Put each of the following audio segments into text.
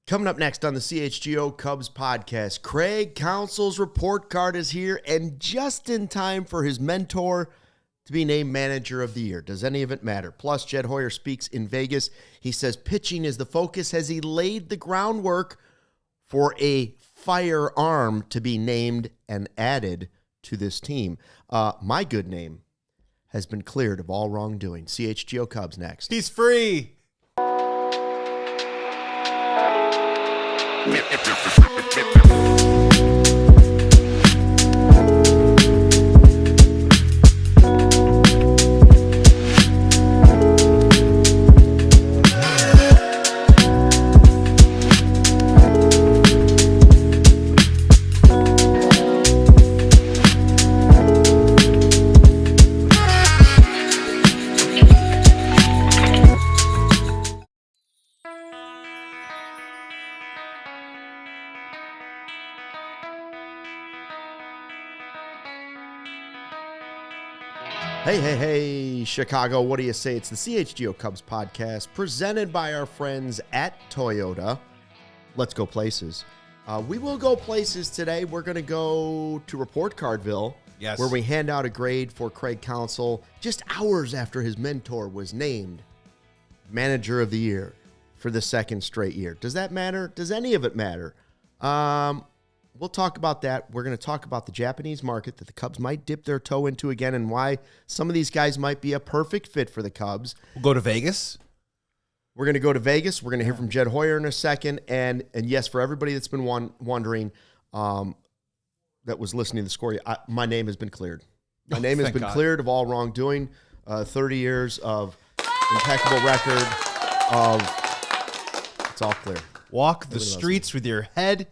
Coming up next on the CHGO Cubs podcast, Craig Counsell's report card is here and just in time for his mentor to be named manager of the year. Does any of it matter? Plus, Jed Hoyer speaks in Vegas. He says pitching is the focus as he laid the groundwork for a firearm to be named and added to this team. My good name has been cleared of all wrongdoing. CHGO Cubs next. He's free. Hey, Chicago, what do you say? It's the CHGO Cubs podcast presented by our friends at Toyota. Let's go places. We will go places today. We're going to go to Report Cardville, yes, where we hand out a grade for Craig Counsell just hours after his mentor was named manager of the year for the second straight year. Does that matter? Does any of it matter? We'll talk about that. We're going to talk about the Japanese market that the Cubs might dip their toe into again and why some of these guys might be a perfect fit for the Cubs. We'll go to Vegas. We're going to go to Vegas. We're going to hear from Jed Hoyer in a second. And yes, for everybody that's been wondering that was listening to the score, my name has been cleared. My name has been cleared of all wrongdoing. 30 years of impeccable record of it's all clear. Walk the streets with your head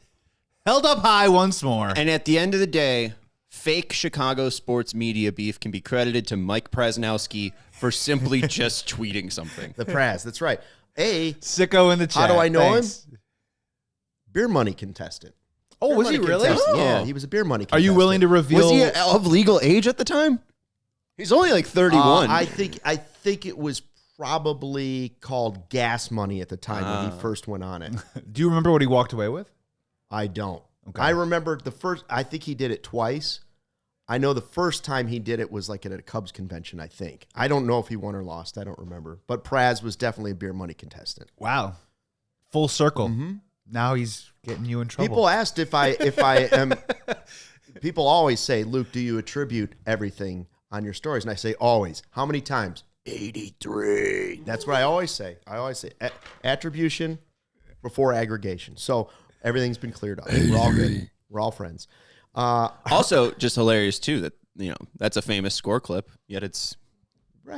held up high once more. And at the end of the day, fake Chicago sports media beef can be credited to Mike Prasnowski for simply just tweeting something. The Praz, that's right. Sicko in the chat. How do I know Thanks. him? Beer money contestant. Oh, Beer was money he really? contestant. Oh. Yeah, he was a beer money Are contestant. you willing to reveal? Was he of legal age at the time? He's only like 31. I think it was probably called gas money at the time when he first went on it. Do you remember what he walked away with? I don't. Okay. I remember I think he did it twice. I know the first time he did it was like at a Cubs convention, I think. I don't know if he won or lost. I don't remember. But Praz was definitely a beer money contestant. Wow. Full circle. Mm-hmm. Now he's getting you in trouble. People asked if I am. People always say, Luke, do you attribute everything on your stories? And I say, always. How many times? 83. That's what I always say. Attribution before aggregation. So everything's been cleared up. We're all good. We're all friends. Also, just hilarious, too, that that's a famous score clip, yet it's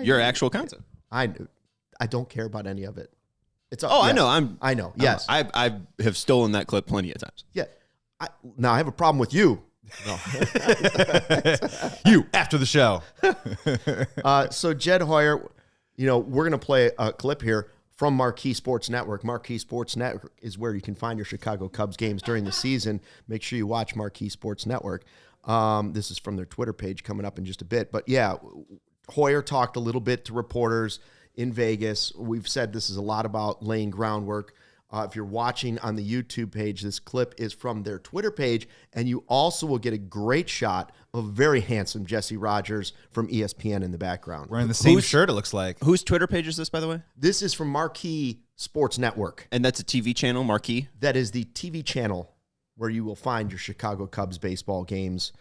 your actual content. I don't care about any of it. It's I know. I know. Yes. I have stolen that clip plenty of times. Yeah. Now I have a problem with you. No. You after the show. So Jed Hoyer, we're going to play a clip here from Marquee Sports Network. Marquee Sports Network is where you can find your Chicago Cubs games during the season. Make sure you watch Marquee Sports Network. This is from their Twitter page coming up in just a bit. But yeah, Hoyer talked a little bit to reporters in Vegas. We've said this is a lot about laying groundwork. If you're watching on the YouTube page, this clip is from their Twitter page, and you also will get a great shot of very handsome Jesse Rogers from ESPN in the background. Wearing the same shirt, it looks like. Whose Twitter page is this, by the way? This is from Marquee Sports Network. And that's a TV channel, Marquee? That is the TV channel where you will find your Chicago Cubs baseball games.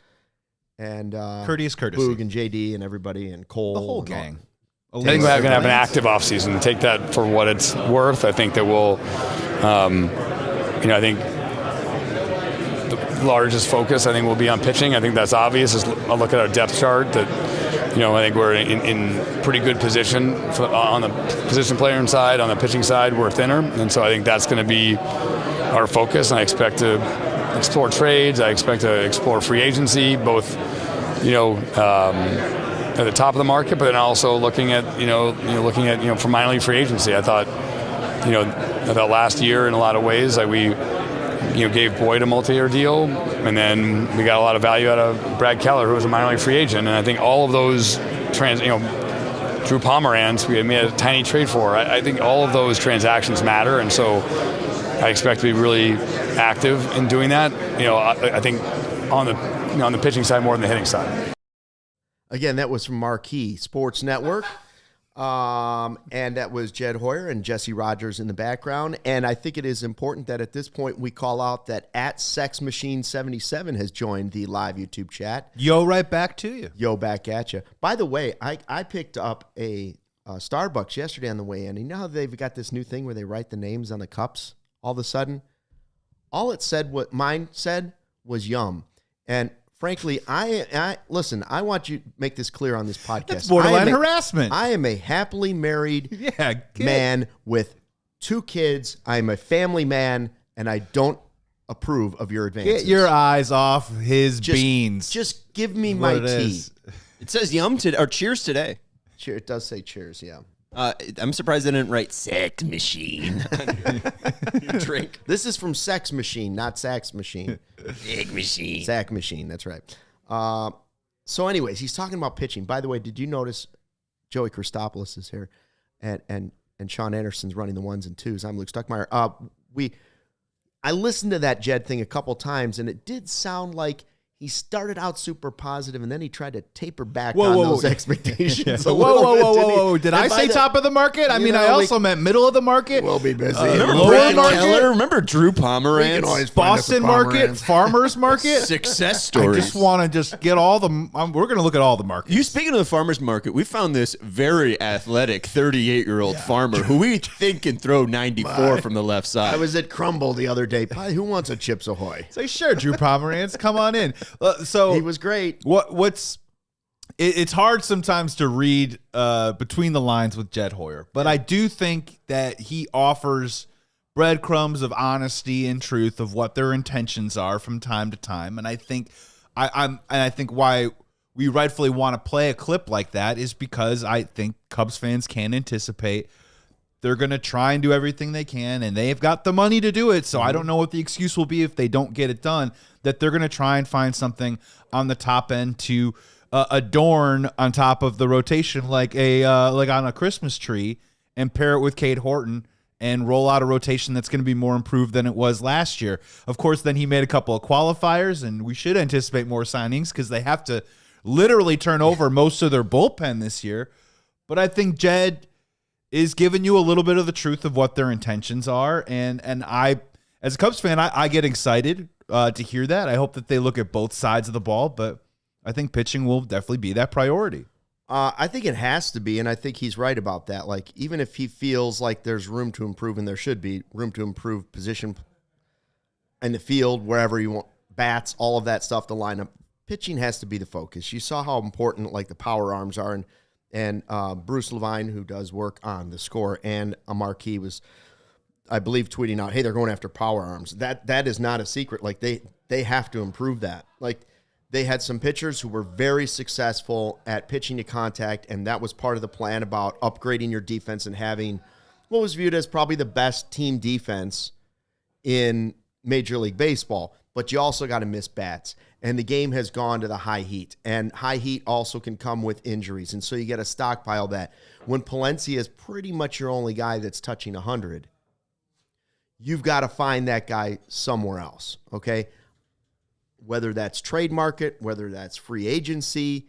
And courteous. Boog and JD and everything and Cole. The whole gang. I think we're going to have an active offseason. Take that for what it's worth. I think that we'll, I think the largest focus, will be on pitching. I think that's obvious. I'll look at our depth chart that, I think we're in pretty good position on the position player side. On the pitching side, we're thinner. And so I think that's going to be our focus. And I expect to explore trades. I expect to explore free agency, both, at the top of the market, but then also looking at for minor league free agency. I thought last year in a lot of ways we gave Boyd a multi-year deal, and then we got a lot of value out of Brad Keller, who was a minor league free agent. And I think all of those Drew Pomeranz, we made a tiny trade for. I think all of those transactions matter, and so I expect to be really active in doing that. I think on the pitching side more than the hitting side. Again, that was from Marquee Sports Network. And that was Jed Hoyer and Jesse Rogers in the background. And I think it is important that at this point we call out that @SexMachine77 has joined the live YouTube chat. Yo, right back to you. Yo, back at you. By the way, I picked up a Starbucks yesterday on the way in. You know how they've got this new thing where they write the names on the cups all of a sudden? All it said, what mine said, was yum. And frankly, I listen, I want you to make this clear on this podcast. That's borderline harassment. I am a happily married man with 2 kids. I'm a family man, and I don't approve of your advances. Get your eyes off his beans. Just give me my tea. It says yum today, or cheers today. Cheer, it does say cheers, yeah. I'm surprised they didn't write sex machine on your drink. This is from Sex Machine, not Sax Machine. Sex machine. Sack Machine, that's right. So anyways, he's talking about pitching. By the way, did you notice Joey Christopoulos is here and Sean Anderson's running the 1s and 2s? I'm Luke Stuckmeyer. I listened to that Jed thing a couple times, and it did sound like he started out super positive, and then he tried to taper back on those expectations. Whoa. Did I say top of the market? I mean, I also meant middle of the market. We'll be busy. Remember Brad Keller? Remember Drew Pomeranz? Boston market, farmers market. Success stories. I just want to get all the. We're going to look at all the markets. You speaking of the farmers market, we found this very athletic 38-year-old farmer who we think can throw 94 from the left side. I was at Crumble the other day. Who wants a Chips Ahoy? Say, sure, Drew Pomeranz, come on in. So he was great. It's hard sometimes to read between the lines with Jed Hoyer, but I do think that he offers breadcrumbs of honesty and truth of what their intentions are from time to time. And I think I think why we rightfully want to play a clip like that is because I think Cubs fans can anticipate they're going to try and do everything they can, and they've got the money to do it. So I don't know what the excuse will be if they don't get it done, that they're going to try and find something on the top end to adorn on top of the rotation like on a Christmas tree and pair it with Cade Horton and roll out a rotation that's going to be more improved than it was last year. Of course, then he made a couple of qualifiers, and we should anticipate more signings because they have to literally turn over most of their bullpen this year. But I think Jed is giving you a little bit of the truth of what their intentions are. And I, as a Cubs fan, I get excited to hear that. I hope that they look at both sides of the ball, but I think pitching will definitely be that priority. I think it has to be, and I think he's right about that. Like, even if he feels like there's room to improve, and there should be room to improve position in the field, wherever you want, bats, all of that stuff, the lineup, pitching has to be the focus. You saw how important, like, the power arms are, and Bruce Levine, who does work on the score, and a Marquee was, I believe, tweeting out, hey, they're going after power arms. That is not a secret. Like, they have to improve that. Like, they had some pitchers who were very successful at pitching to contact, and that was part of the plan about upgrading your defense and having what was viewed as probably the best team defense in Major League Baseball. But you also got to miss bats. And the game has gone to the high heat. And high heat also can come with injuries. And so you got to stockpile that. When Palencia is pretty much your only guy that's touching 100, you've got to find that guy somewhere else, okay? Whether that's trade market, whether that's free agency,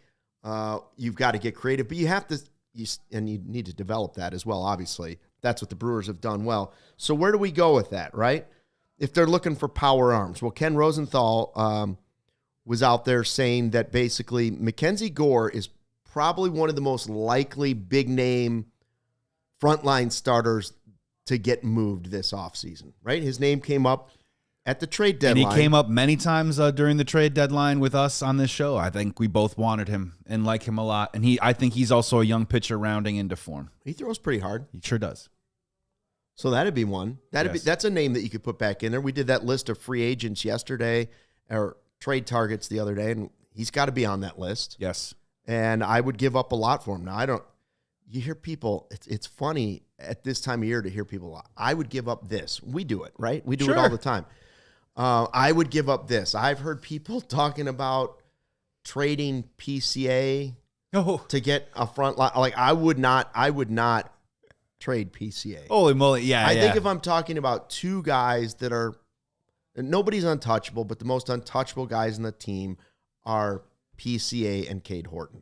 you've got to get creative. But you have to, and you need to develop that as well, obviously. That's what the Brewers have done well. So where do we go with that, right? If they're looking for power arms. Well, Ken Rosenthal was out there saying that basically Mackenzie Gore is probably one of the most likely big-name frontline starters to get moved this offseason, right? His name came up at the trade deadline. And he came up many times during the trade deadline with us on this show. I think we both wanted him and like him a lot. And I think he's also a young pitcher rounding into form. He throws pretty hard. He sure does. So that'd be one. That's a name that you could put back in there. We did that list of free agents yesterday, or trade targets the other day, and he's got to be on that list. Yes. And I would give up a lot for him. Now, you hear people, it's funny at this time of year to hear people, I would give up this. We do it, right? We do it all the time. I would give up this. I've heard people talking about trading PCA to get a front line. Like I would not trade PCA. Holy moly. Yeah. I think if I'm talking about two guys that are, nobody's untouchable, but the most untouchable guys in the team are PCA and Cade Horton.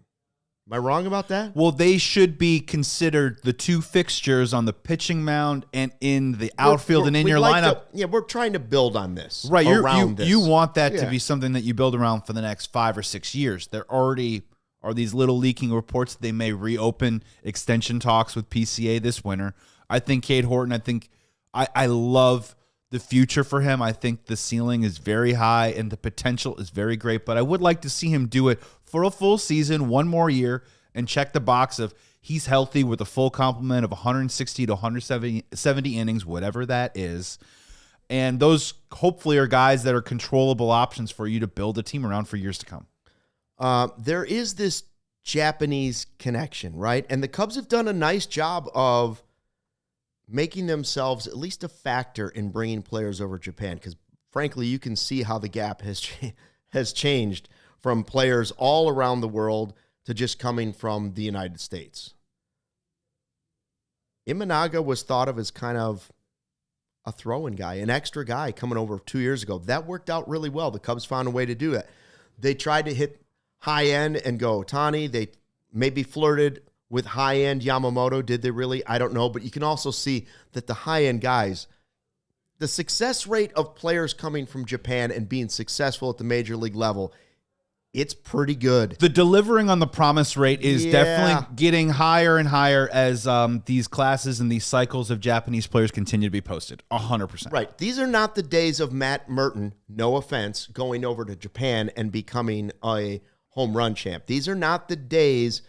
Am I wrong about that? Well, they should be considered the two fixtures on the pitching mound and in the outfield and in your lineup. We're trying to build on this. Right. This. You want that to be something that you build around for the next 5 or 6 years. There already are these little leaking reports that they may reopen extension talks with PCA this winter. I think Cade Horton, I love the future for him. I think the ceiling is very high and the potential is very great, but I would like to see him do it for a full season, one more year, and check the box of he's healthy with a full complement of 160 to 170 innings, whatever that is. And those hopefully are guys that are controllable options for you to build a team around for years to come. There is this Japanese connection, right? And the Cubs have done a nice job of making themselves at least a factor in bringing players over Japan, because frankly, you can see how the gap has changed from players all around the world to just coming from the United States. Imanaga was thought of as kind of a throw-in guy, an extra guy coming over 2 years ago. That worked out really well. The Cubs found a way to do it. They tried to hit high end and go Ohtani. They maybe flirted with high-end Yamamoto. Did they really? I don't know. But you can also see that the high-end guys, the success rate of players coming from Japan and being successful at the major league level, it's pretty good. The delivering on the promise rate is definitely getting higher and higher as these classes and these cycles of Japanese players continue to be posted. 100%. Right. These are not the days of Matt Merton, no offense, going over to Japan and becoming a home run champ. These are not the days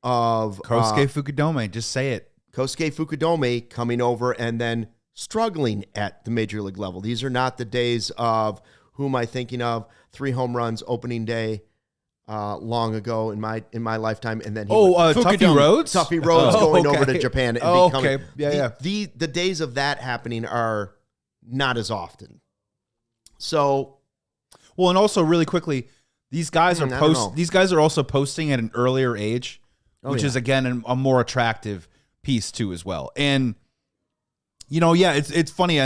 of Kosuke Fukudome. Just say it. Kosuke Fukudome coming over and then struggling at the major league level. These are not the days of, who am I thinking of? 3 home runs opening day long ago in my lifetime, and then Tuffy Rhodes. Tuffy Rhodes going over to Japan and becoming. The days of that happening are not as often. So, well, and also really quickly, these guys are also posting at an earlier age, which is again a more attractive piece too as well. And it's funny.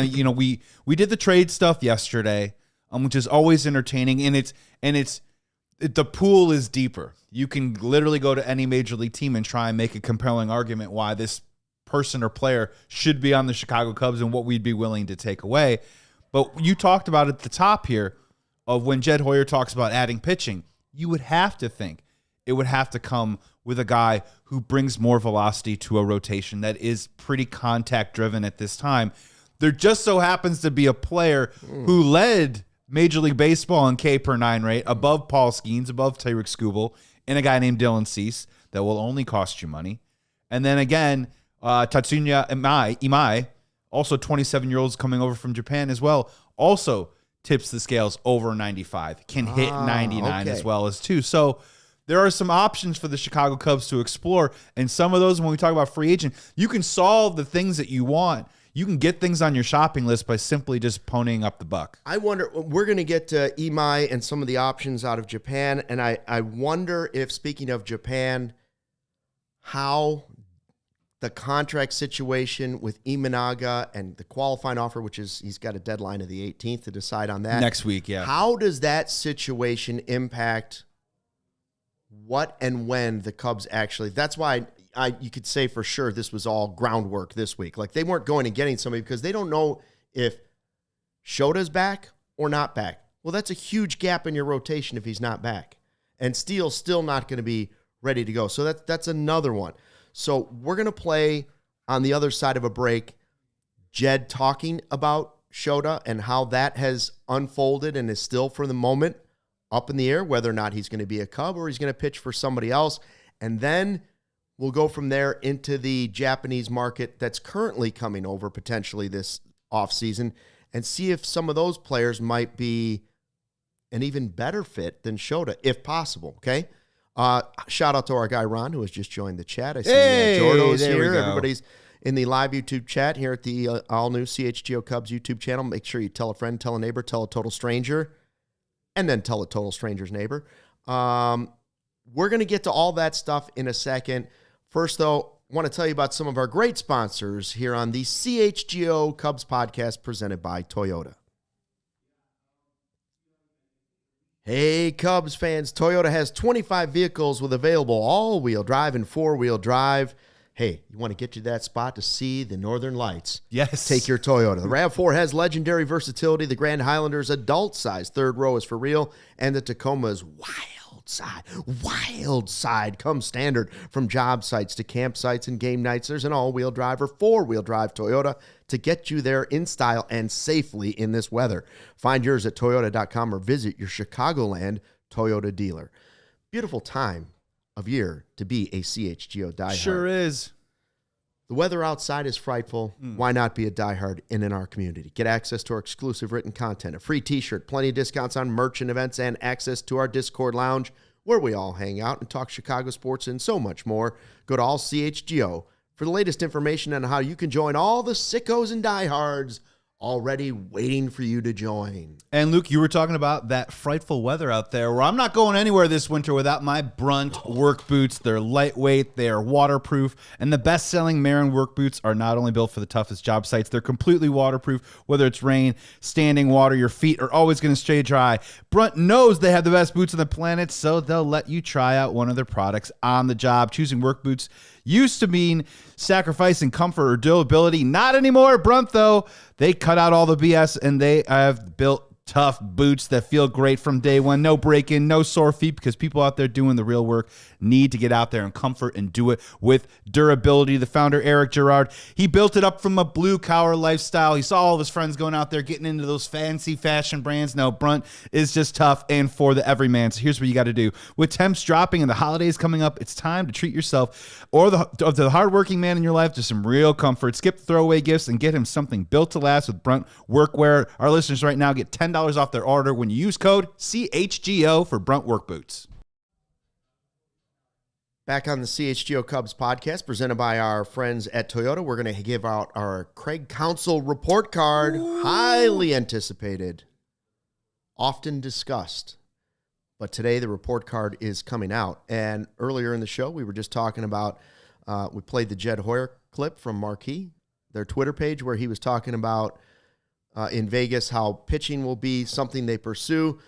We did the trade stuff yesterday, which is always entertaining, and the pool is deeper. You can literally go to any major league team and try and make a compelling argument why this person or player should be on the Chicago Cubs and what we'd be willing to take away. But you talked about at the top here of when Jed Hoyer talks about adding pitching, you would have to think it would have to come with a guy who brings more velocity to a rotation that is pretty contact driven at this time. There just so happens to be a player who led Major League Baseball in K per 9 rate, above Paul Skeens, above Tyreek Skubal, and a guy named Dylan Cease that will only cost you money. And then again, Tatsuya Imai, also 27-year-olds coming over from Japan as well, also tips the scales over 95, can hit 99 as well as too. So there are some options for the Chicago Cubs to explore, and some of those, when we talk about free agent, you can solve the things that you want. You can get things on your shopping list by simply just ponying up the buck. I wonder, we're going to get to Imai and some of the options out of Japan, and I wonder if, speaking of Japan, how the contract situation with Imanaga and the qualifying offer, which is he's got a deadline of the 18th to decide on that. Next week, yeah. How does that situation impact what and when the Cubs actually, that's why you could say for sure this was all groundwork this week. Like they weren't going and getting somebody because they don't know if Shota's back or not back. Well, that's a huge gap in your rotation if he's not back. And Steele's still not going to be ready to go. So that's another one. So we're going to play on the other side of a break, Jed talking about Shota and how that has unfolded and is still for the moment up in the air, whether or not he's going to be a Cub or he's going to pitch for somebody else. And then we'll go from there into the Japanese market that's currently coming over potentially this offseason and see if some of those players might be an even better fit than Shota, if possible, okay? Shout out to our guy Ron, who has just joined the chat. I see Jordo's here. Everybody's in the live YouTube chat here at the all-new CHGO Cubs YouTube channel. Make sure you tell a friend, tell a neighbor, tell a total stranger, and then tell a total stranger's neighbor. We're We're going to get to all that stuff in a second. First, though, I want to tell you about some of our great sponsors here on the CHGO Cubs podcast presented by Toyota. Hey, Cubs fans, Toyota has 25 vehicles with available all-wheel drive and four-wheel drive. Hey, you want to get to that spot to see the Northern Lights? Yes. Take your Toyota. The RAV4 has legendary versatility. The Grand Highlander's adult size third row is for real. And the Tacoma's wild side comes standard. From job sites to campsites and game nights, there's an all-wheel drive or four-wheel drive Toyota to get you there in style and safely in this weather. Find yours at Toyota.com or visit your Chicagoland Toyota dealer. Beautiful time of year to be a CHGO diehard. Sure is. The weather outside is frightful. Why not be a diehard in our community? Get access to our exclusive written content, a free t-shirt, plenty of discounts on merch and events, and access to our Discord lounge where we all hang out and talk Chicago sports and so much more. Go to ALLCITY for the latest information on how you can join all the sickos and diehards already waiting for you to join. And Luke, you were talking about that frightful weather out there. Well, I'm not going anywhere this winter without my Brunt work boots. They're lightweight, they are waterproof, and the best-selling Marin work boots are not only built for the toughest job sites, they're completely waterproof. Whether it's rain, standing water, your feet are always going to stay dry. Brunt knows they have the best boots on the planet, so they'll let you try out one of their products on the job. Choosing work boots used to mean sacrificing comfort or durability. Not anymore. Brunt, though, they cut out all the BS, and they have built tough boots that feel great from day one. No break-in, no sore feet, because people out there doing the real work need to get out there and comfort and do it with durability. The founder, Eric Gerard, he built it up from a blue-collar lifestyle. He saw all of his friends going out there getting into those fancy fashion brands. Now, Brunt is just tough and for the everyman. So here's what you got to do. With temps dropping and the holidays coming up, it's time to treat yourself or the hardworking man in your life to some real comfort. Skip the throwaway gifts and get him something built to last with Brunt workwear. Our listeners right now get $10 off their order when you use code CHGO for Brunt work boots. Back on the CHGO Cubs podcast, presented by our friends at Toyota, we're going to give out our Craig Counsell report card. Ooh. Highly anticipated, often discussed. But today the report card is coming out. And earlier in the show, we were just talking about, we played the Jed Hoyer clip from Marquee, their Twitter page, where he was talking about in Vegas how pitching will be something they pursue.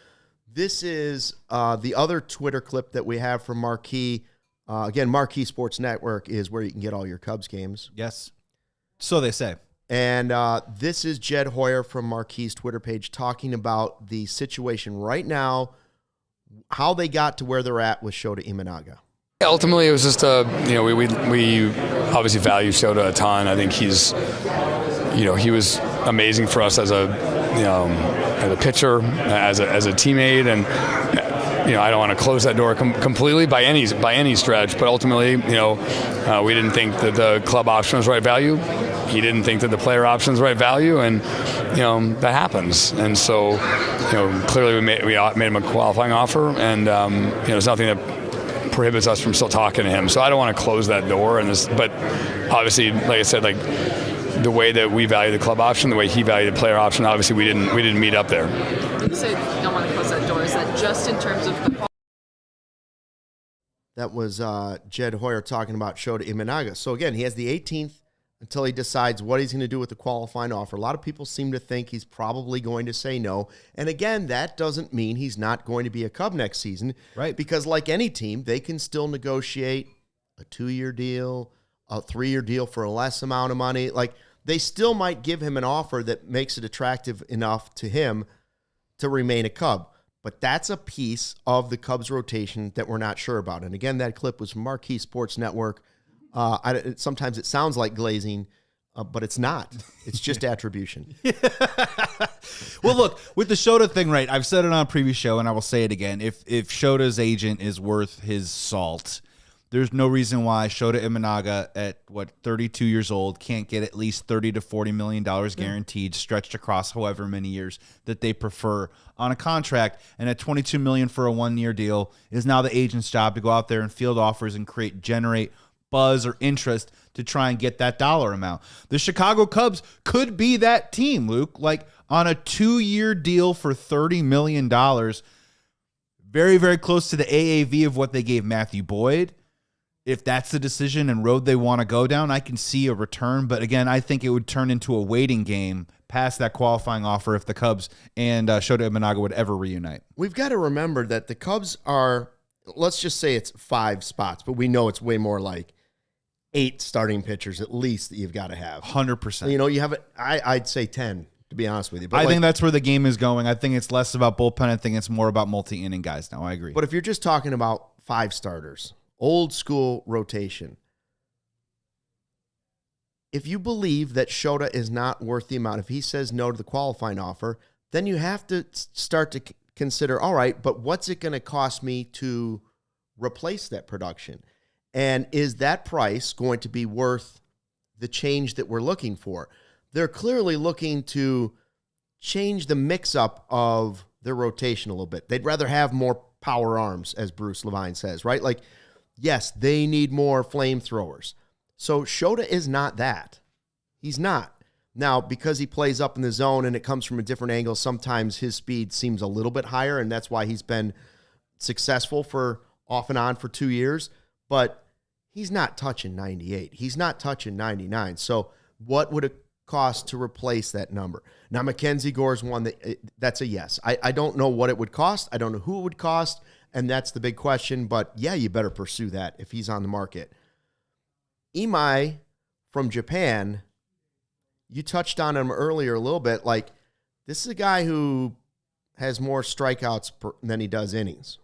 This is the other Twitter clip that we have from Marquee. Again, Marquee Sports Network is where you can get all your Cubs games. Yes. So they say. And this is Jed Hoyer from Marquee's Twitter page talking about the situation right now, how they got to where they're at with Shota Imanaga. Ultimately, it was just we obviously value Shota a ton. I think he was amazing for us as a pitcher, as a teammate, and I don't want to close that door completely by any stretch, but ultimately, we didn't think that the club option was right value. He didn't think that the player option was right value, and that happens. And so, clearly we made him a qualifying offer, and there's nothing that prohibits us from still talking to him. So I don't want to close that door. But obviously, like I said, the way that we value the club option, the way he valued the player option, obviously we didn't meet up there. You say you don't want to close that door. Is that just in terms of the... That was Jed Hoyer talking about Shota Imanaga. So again, he has the 18th until he decides what he's going to do with the qualifying offer. A lot of people seem to think he's probably going to say no. And again, that doesn't mean he's not going to be a Cub next season. Right. Because like any team, they can still negotiate a 2-year deal, a 3-year deal for a less amount of money. Like, they still might give him an offer that makes it attractive enough to him to remain a Cub. But that's a piece of the Cubs rotation that we're not sure about. And again, that clip was from Marquee Sports Network. Sometimes it sounds like glazing, but it's not. It's just attribution. Well, look, with the Shota thing, right, I've said it on a previous show, and I will say it again. If Shota's agent is worth his salt, there's no reason why Shota Imanaga at 32 years old can't get at least $30 to $40 million guaranteed, stretched across however many years that they prefer on a contract. And at $22 million for a 1-year deal is now the agent's job to go out there and field offers and generate buzz or interest to try and get that dollar amount. The Chicago Cubs could be that team, Luke, like on a 2-year deal for $30 million. very, very close to the AAV of what they gave Matthew Boyd. If that's the decision and road they want to go down, I can see a return. But again, I think it would turn into a waiting game past that qualifying offer if the Cubs and Shota Imanaga would ever reunite. We've got to remember that the Cubs are, let's just say it's 5 spots, but we know it's way more like 8 starting pitchers at least that you've got to have. 100%. You know, you have it. I'd say 10, to be honest with you. But I think that's where the game is going. I think it's less about bullpen. I think it's more about multi-inning guys now. I agree. But if you're just talking about 5 starters, old school rotation, if you believe that Shota is not worth the amount, if he says no to the qualifying offer, then you have to start to consider, all right, but what's it going to cost me to replace that production? And is that price going to be worth the change that we're looking for? They're clearly looking to change the mix-up of their rotation a little bit. They'd rather have more power arms, as Bruce Levine says, right? Like, yes, they need more flamethrowers. So Shota is not that. He's not. Now, because he plays up in the zone and it comes from a different angle, sometimes his speed seems a little bit higher, and that's why he's been successful for off and on for 2 years. But he's not touching 98. He's not touching 99. So what would it cost to replace that number? Now, Mackenzie Gore's one that's a yes. I don't know what it would cost. I don't know who it would cost, and that's the big question. But, yeah, you better pursue that if he's on the market. Imai from Japan, you touched on him earlier a little bit. Like, this is a guy who has more strikeouts than he does innings.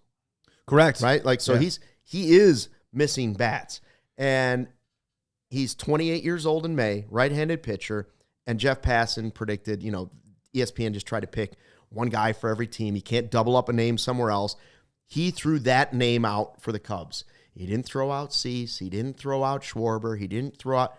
Correct. Right? Like, so yeah. he is missing bats. And he's 28 years old in May, right-handed pitcher. And Jeff Passan predicted, you know, ESPN just tried to pick one guy for every team. He can't double up a name somewhere else. He threw that name out for the Cubs. He didn't throw out Cease. He didn't throw out Schwarber. He didn't throw out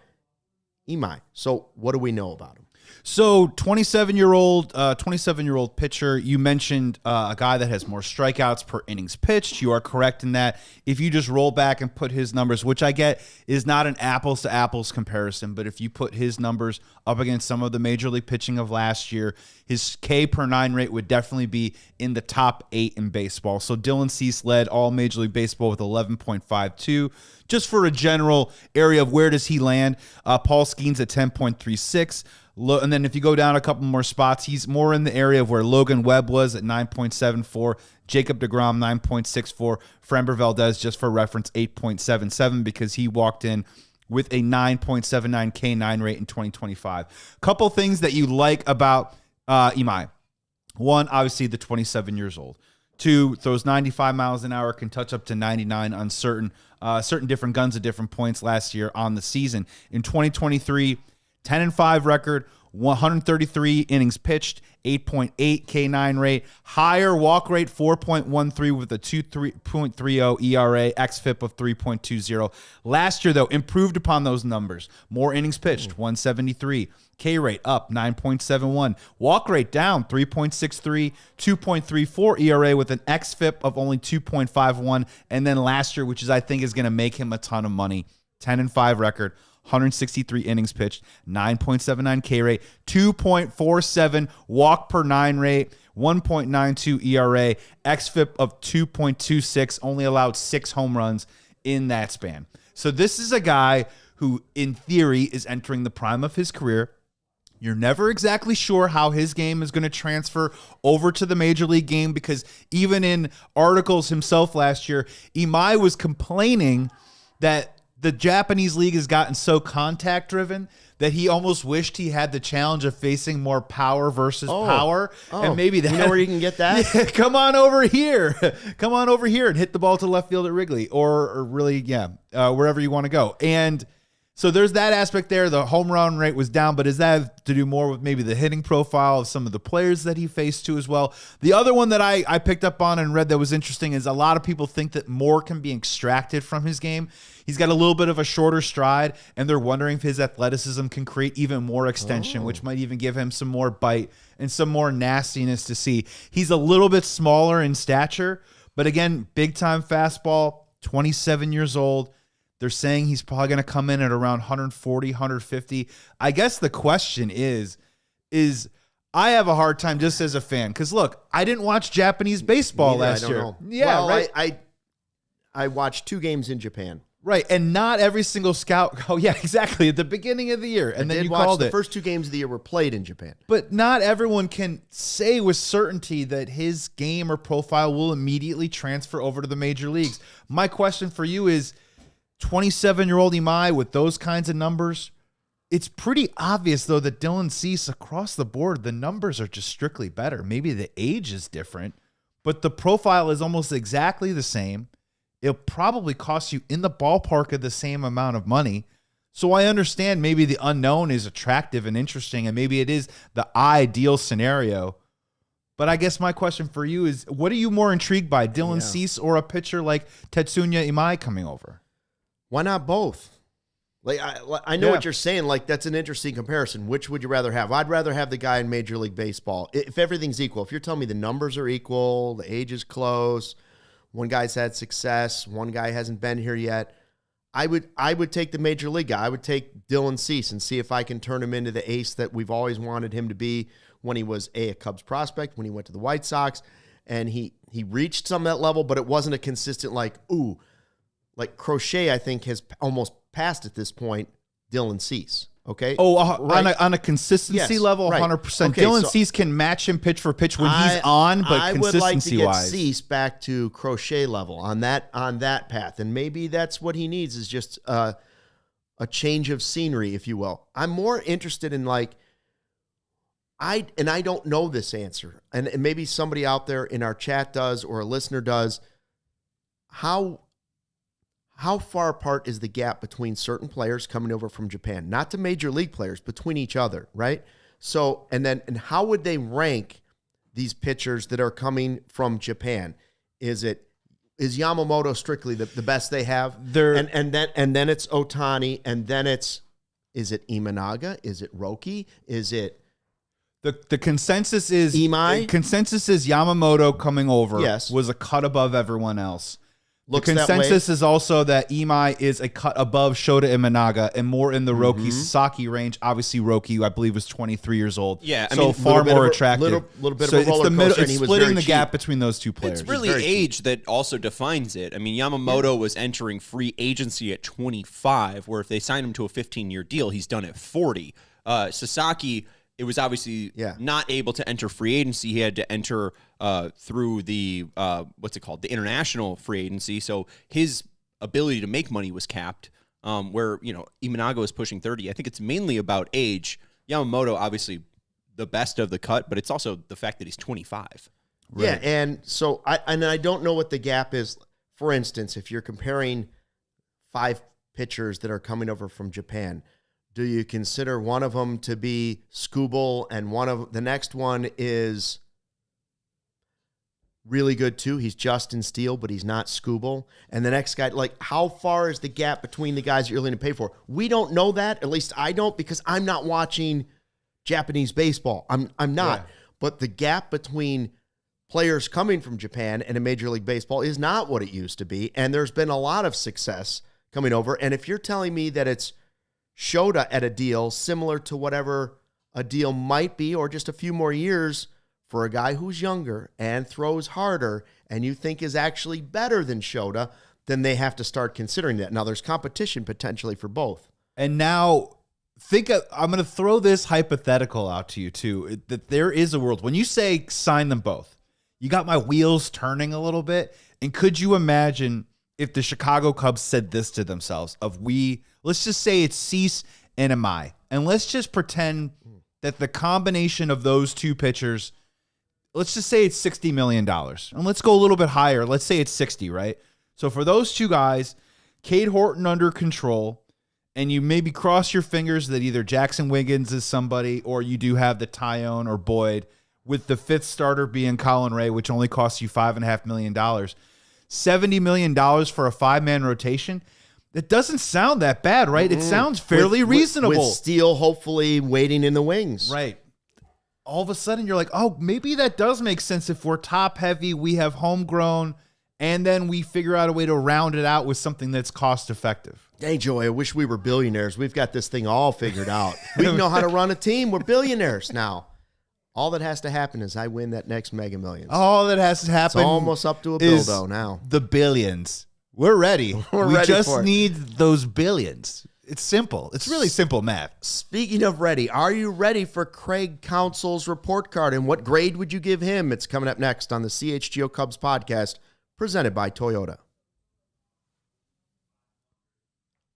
Imai. So what do we know about him? So 27-year-old pitcher. You mentioned a guy that has more strikeouts per innings pitched. You are correct in that. If you just roll back and put his numbers, which I get is not an apples to apples comparison, but if you put his numbers up against some of the major league pitching of last year, his K per 9 rate would definitely be in the top 8 in baseball. So Dylan Cease led all Major League Baseball with 11.52. Just for a general area of where does he land, Paul Skeens at 10.36. And then if you go down a couple more spots, he's more in the area of where Logan Webb was at 9.74, Jacob deGrom 9.64, Framber Valdez, just for reference, 8.77 because he walked in with a 9.79 K9 rate in 2025. Couple things that you like about Imai. One, obviously the 27 years old. 2, throws 95 miles an hour, can touch up to 99 on certain different guns at different points last year on the season. In 2023, 10-5 record, 133 innings pitched, 8.8 K9 rate, higher walk rate, 4.13 with a 2.30 ERA, xFIP of 3.20. Last year, though, improved upon those numbers. More innings pitched, 173. K rate up 9.71. Walk rate down 3.63, 2.34 ERA with an xFIP of only 2.51. And then last year, which is I think is going to make him a ton of money, 10-5 record, 163 innings pitched, 9.79 K rate, 2.47 walk per 9 rate, 1.92 ERA, xFIP of 2.26, only allowed 6 home runs in that span. So this is a guy who, in theory, is entering the prime of his career. You're never exactly sure how his game is going to transfer over to the major league game because even in articles himself last year, Imai was complaining that the Japanese league has gotten so contact-driven that he almost wished he had the challenge of facing more power versus power. And maybe that, you know where you can get that? Yeah, come on over here. Come on over here and hit the ball to left field at Wrigley or really, wherever you want to go. And so there's that aspect there. The home run rate was down, but does that have to do more with maybe the hitting profile of some of the players that he faced too as well? The other one that I picked up on and read that was interesting is a lot of people think that more can be extracted from his game. He's got a little bit of a shorter stride, and they're wondering if his athleticism can create even more extension, which might even give him some more bite and some more nastiness to see. He's a little bit smaller in stature, but again, big-time fastball, 27 years old. They're saying he's probably going to come in at around 140, 150. I guess the question is I have a hard time just as a fan because, look, I didn't watch Japanese baseball last year. Know. Yeah, well, right. I watched 2 games in Japan. Right, and not every single scout. Oh, yeah, exactly. At the beginning of the year, and then you called it. The first 2 games of the year were played in Japan. But not everyone can say with certainty that his game or profile will immediately transfer over to the major leagues. My question for you is, 27-year-old Imai with those kinds of numbers, it's pretty obvious, though, that Dylan Cease across the board, the numbers are just strictly better. Maybe the age is different, but the profile is almost exactly the same. It'll probably cost you in the ballpark of the same amount of money. So I understand maybe the unknown is attractive and interesting, and maybe it is the ideal scenario. But I guess my question for you is, what are you more intrigued by, Dylan Cease or a pitcher like Tetsuya Imai coming over? Why not both? Like I know what you're saying. Like, that's an interesting comparison. Which would you rather have? I'd rather have the guy in Major League Baseball. If everything's equal, if you're telling me the numbers are equal, the age is close, one guy's had success, one guy hasn't been here yet, I would take the Major League guy. I would take Dylan Cease and see if I can turn him into the ace that we've always wanted him to be when he was a Cubs prospect, when he went to the White Sox, and he reached some of that level, but it wasn't a consistent like Crochet, I think, has almost passed at this point Dylan Cease. Okay. Oh, right? on a consistency level, 100%. Okay, Dylan Cease can match him pitch for pitch when he's on, but consistency-wise. I would like to get Cease back to Crochet level on that path, and maybe that's what he needs is just a change of scenery, if you will. I'm more interested in I don't know this answer, and maybe somebody out there in our chat does or a listener does. How far apart is the gap between certain players coming over from Japan, not to major league players, between each other, right? So, and how would they rank these pitchers that are coming from Japan? Is Yamamoto strictly the best they have? And then it's Ohtani, and then is it Imanaga? Is it Roki? Is it the consensus is Imai? Consensus is Yamamoto coming over was a cut above everyone else. The consensus is also that Imai is a cut above Shota Imanaga and more in the Roki Sasaki range. Obviously, Roki, I believe, was 23 years old. Yeah, I so mean, far more attractive. Little bit of a roller coaster, and he was splitting the cheap. gap between those two players. It's really age that also defines it. I mean, Yamamoto was entering free agency at 25, where if they signed him to a 15-year deal, he's done at 40. Sasaki, it was obviously not able to enter free agency. He had to enter through the, the international free agency. So his ability to make money was capped, where, Imanaga was pushing 30. I think it's mainly about age. Yamamoto, obviously, the best of the cut, but it's also the fact that he's 25. Right. Yeah, and so I don't know what the gap is. For instance, if you're comparing 5 pitchers that are coming over from Japan, do you consider one of them to be Skubal and the next one is really good too? He's Justin Steele, but he's not Skubal. And the next guy, how far is the gap between the guys that you're willing to pay for? We don't know that. At least I don't, because I'm not watching Japanese baseball. I'm not. Yeah. But the gap between players coming from Japan and a Major League Baseball is not what it used to be. And there's been a lot of success coming over. And if you're telling me that it's Shota at a deal similar to whatever a deal might be, or just a few more years for a guy who's younger and throws harder and you think is actually better than Shota, then they have to start considering that. Now, there's competition potentially for both. And now, I'm going to throw this hypothetical out to you, too, that there is a world. When you say sign them both, you got my wheels turning a little bit. And could you imagine if the Chicago Cubs said this to themselves let's just say it's Cease and Imai, and let's just pretend that the combination of those two pitchers, let's just say it's $60 million, and let's go a little bit higher. Let's say it's 60, right? So for those two guys, Cade Horton under control, and you maybe cross your fingers that either Jackson Wiggins is somebody, or you do have the Tyone or Boyd, with the 5th starter being Colin Ray, which only costs you $5.5 million. $70 million for a 5-man rotation. It doesn't sound that bad, right? It sounds fairly reasonable. With Steele hopefully waiting in the wings. Right. All of a sudden, you're like, oh, maybe that does make sense. If we're top heavy, we have homegrown, and then we figure out a way to round it out with something that's cost effective. Hey, Joey, I wish we were billionaires. We've got this thing all figured out. We know how to run a team. We're billionaires now. All that has to happen is I win that next Mega Millions. All that has to happen. It's almost up to a bildo now. The billions. We're ready. We're we ready just for it. need those billions. It's simple. It's really simple math. Speaking of ready, are you ready for Craig Counsell's report card? And what grade would you give him? It's coming up next on the CHGO Cubs podcast, presented by Toyota.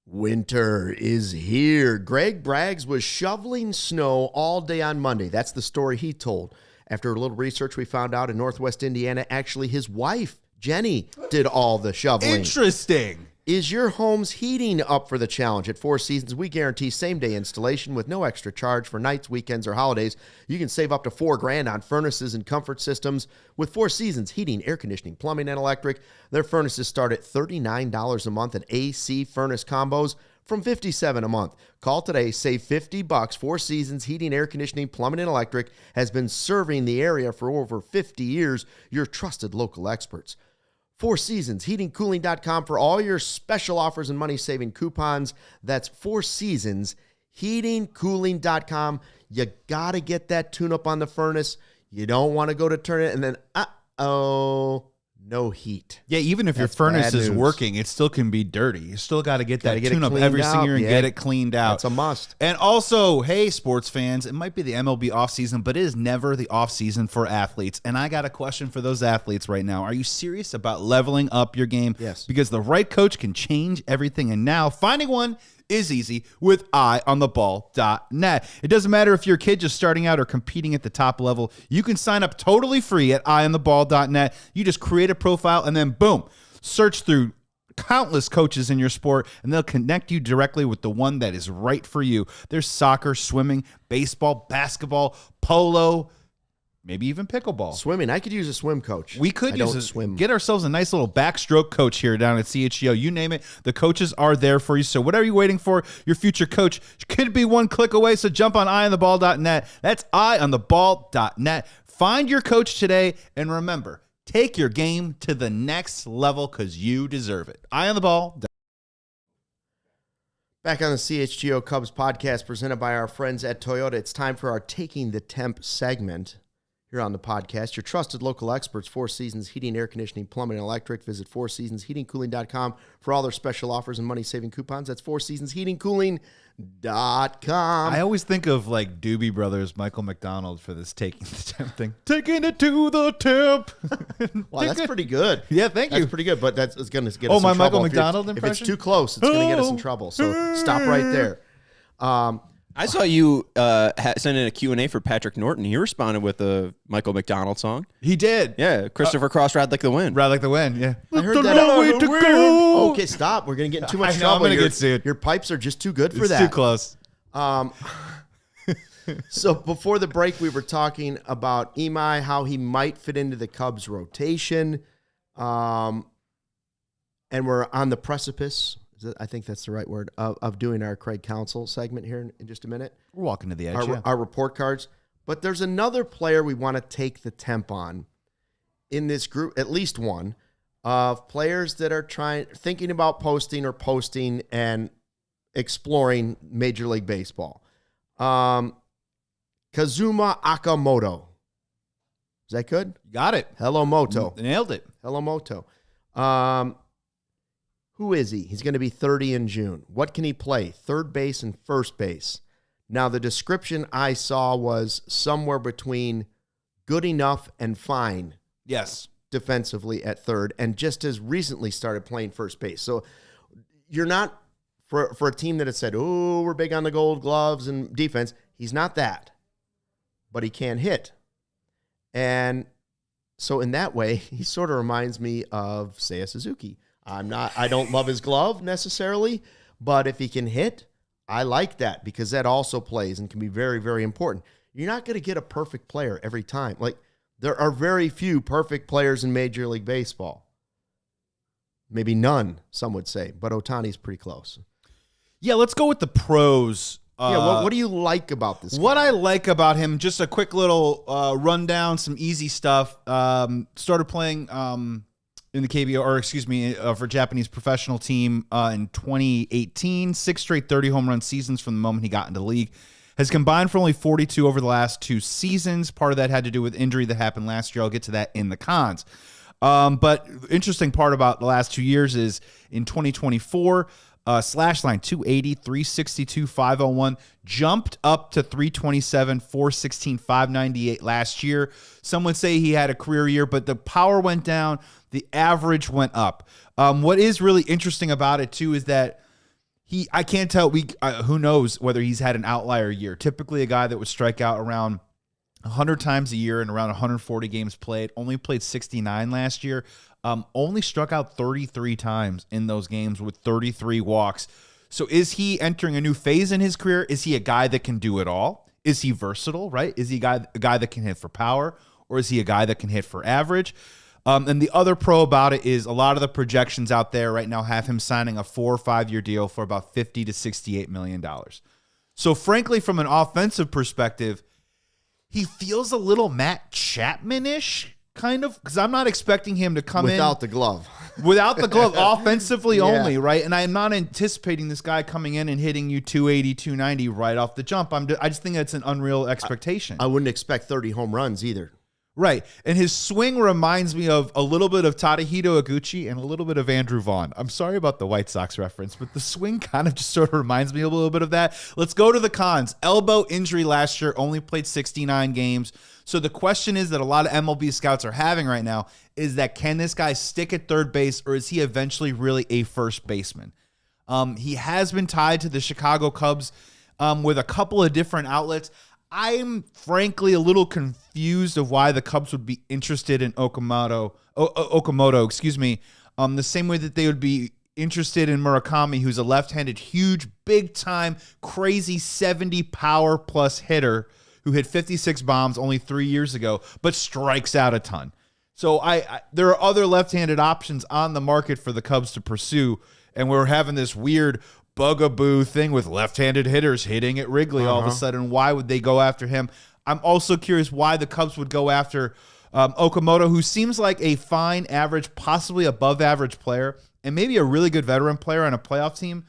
Winter is here. Greg Braggs was shoveling snow all day on Monday. That's the story he told. After a little research, we found out in Northwest Indiana, actually his wife, Jenny, did all the shoveling. Interesting. Is your home's heating up for the challenge? At Four Seasons, we guarantee same-day installation with no extra charge for nights, weekends, or holidays. You can save up to $4,000 on furnaces and comfort systems with Four Seasons heating, air conditioning, plumbing, and electric. Their furnaces start at $39 a month, and AC furnace combos from $57 a month. Call today, save $50. Four Seasons heating, air conditioning, plumbing, and electric has been serving the area for over 50 years. Your trusted local experts. Four Seasons, heatingcooling.com for all your special offers and money-saving coupons. That's Four Seasons, heatingcooling.com. You got to get that tune-up on the furnace. You don't want to go to turn it and then, no heat. Yeah, even if That's your furnace bad is news. working, it's still can be dirty. You still got to get that Gotta get it tune-up cleaned every single out. year and Yeah. get it cleaned out. That's a must. And also, hey, sports fans, it might be the MLB offseason, but it is never the offseason for athletes. And I got a question for those athletes right now. Are you serious about leveling up your game? Yes. Because the right coach can change everything. And now finding one is easy with EyeOnTheBall.net. It doesn't matter if you're a kid just starting out or competing at the top level. You can sign up totally free at EyeOnTheBall.net. You just create a profile and then boom, search through countless coaches in your sport, and they'll connect you directly with the one that is right for you. There's soccer, swimming, baseball, basketball, polo, maybe even pickleball. Swimming. I could use a swim coach. We could swim. Get ourselves a nice little backstroke coach here down at CHGO. You name it, the coaches are there for you. So whatever you're waiting for, your future coach could be one click away. So jump on EyeOnTheBall.net. That's EyeOnTheBall.net. Find your coach today, and remember, take your game to the next level because you deserve it. EyeOnTheBall.net. Back on the CHGO Cubs podcast presented by our friends at Toyota, it's time for our Taking the Temp segment here on the podcast. Your trusted local experts, Four Seasons Heating, Air Conditioning, Plumbing, and Electric. Visit FourSeasonsHeatingCooling.com for all their special offers and money-saving coupons. That's FourSeasonsHeatingCooling.com. I always think of like Doobie Brothers, Michael McDonald for this Taking the Temp thing. Taking it to the temp. Wow, that's pretty good. Yeah, thank you. That's pretty good, but that's going to get Oh, us in my trouble. Michael If McDonald If it's impression? too close, it's going to get us in trouble. So stop right there. I saw you send in a Q&A for Patrick Norton. He responded with a Michael McDonald song. He did. Yeah, Christopher Cross, Ride Like the Wind. Ride like the wind, yeah. I heard that. long way to go. Okay, stop. We're going to get in too much I know, trouble. I'm gonna Your- get sued. Your pipes are just too good for It's that. too close. So before the break, we were talking about Imai, how he might fit into the Cubs rotation. And we're on the precipice. I think that's the right word, of doing our Craig Counsell segment here in just a minute. We're walking to the edge, Our report cards. But there's another player we want to take the temp on in this group, at least one, of players that are thinking about posting and exploring Major League Baseball. Kazuma Akamoto. Is that good? Got it. Hello, Moto. Nailed it. Hello, Moto. Who is he? He's going to be 30 in June. What can he play? Third base and first base. Now, the description I saw was somewhere between good enough and fine Yes. defensively at third, and just as recently started playing first base. So you're not, for a team that has said, oh, we're big on the gold gloves and defense, he's not that, but he can hit. And so in that way, he sort of reminds me of Seiya Suzuki. I don't love his glove necessarily, but if he can hit, I like that because that also plays and can be very, very important. You're not going to get a perfect player every time. Like, there are very few perfect players in Major League Baseball. Maybe none, some would say, but Ohtani's pretty close. Yeah, let's go with the pros. What do you like about this guy? What I like about him, just a quick little rundown, some easy stuff. Started playing in the KBO, or excuse me, for Japanese professional team in 2018. 6 straight 30 home run seasons from the moment he got into the league. has combined for only 42 over the last 2 seasons. Part of that had to do with injury that happened last year. I'll get to that in the cons. But interesting part about the last 2 years is in 2024, slash line 280, 362, 501, jumped up to 327, 416, 598 last year. Some would say he had a career year, but the power went down, the average went up. What is really interesting about it too is that I can't tell, who knows whether he's had an outlier year. Typically a guy that would strike out around 100 times a year and around 140 games played, only played 69 last year. Only struck out 33 times in those games with 33 walks. So is he entering a new phase in his career? Is he a guy that can do it all? Is he versatile, right? Is he a guy that can hit for power, or is he a guy that can hit for average? And the other pro about it is a lot of the projections out there right now have him signing a 4 or 5 year deal for about $50 to $68 million. So frankly, from an offensive perspective, he feels a little Matt Chapman-ish, kind of, because I'm not expecting him to come without the glove. Without the glove, offensively only, right? And I'm not anticipating this guy coming in and hitting you 280, 290 right off the jump. I just think that's an unreal expectation. I wouldn't expect 30 home runs either. Right. And his swing reminds me of a little bit of Tadahito Iguchi and a little bit of Andrew Vaughn. I'm sorry about the White Sox reference, but the swing kind of just sort of reminds me a little bit of that. Let's go to the cons. Elbow injury last year, only played 69 games. So the question is that a lot of MLB scouts are having right now is that can this guy stick at third base, or is he eventually really a first baseman? He has been tied to the Chicago Cubs with a couple of different outlets. I'm frankly a little confused of why the Cubs would be interested in Okamoto, the same way that they would be interested in Murakami, who's a left-handed, huge, big-time, crazy 70 power plus hitter who hit 56 bombs only 3 years ago, but strikes out a ton. So there are other left-handed options on the market for the Cubs to pursue, and we're having this weird bugaboo thing with left-handed hitters hitting at Wrigley all of a sudden. Why would they go after him? I'm also curious why the Cubs would go after Okamoto, who seems like a fine, average, possibly above average player, and maybe a really good veteran player on a playoff team.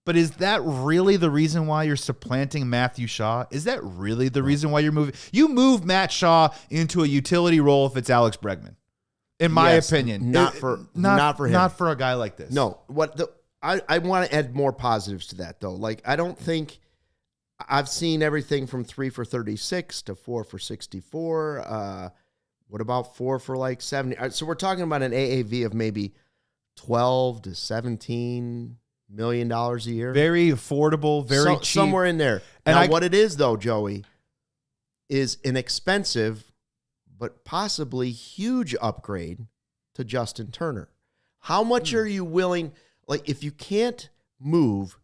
But is that really the reason why you're supplanting Matthew Shaw? Is that really the reason why you're moving? You move Matt Shaw into a utility role if it's Alex Bregman, in my opinion. Not for him. Not for a guy like this. No. I want to add more positives to that, though. Like, I don't think I've seen everything from 3 for 36 to 4 for 64. What about 4 for like 70? So we're talking about an AAV of maybe $12 to $17 million a year. Very affordable, very cheap. Somewhere in there. And what it is, though, Joey, is an expensive but possibly huge upgrade to Justin Turner. How much are you willing... Like, if you can't move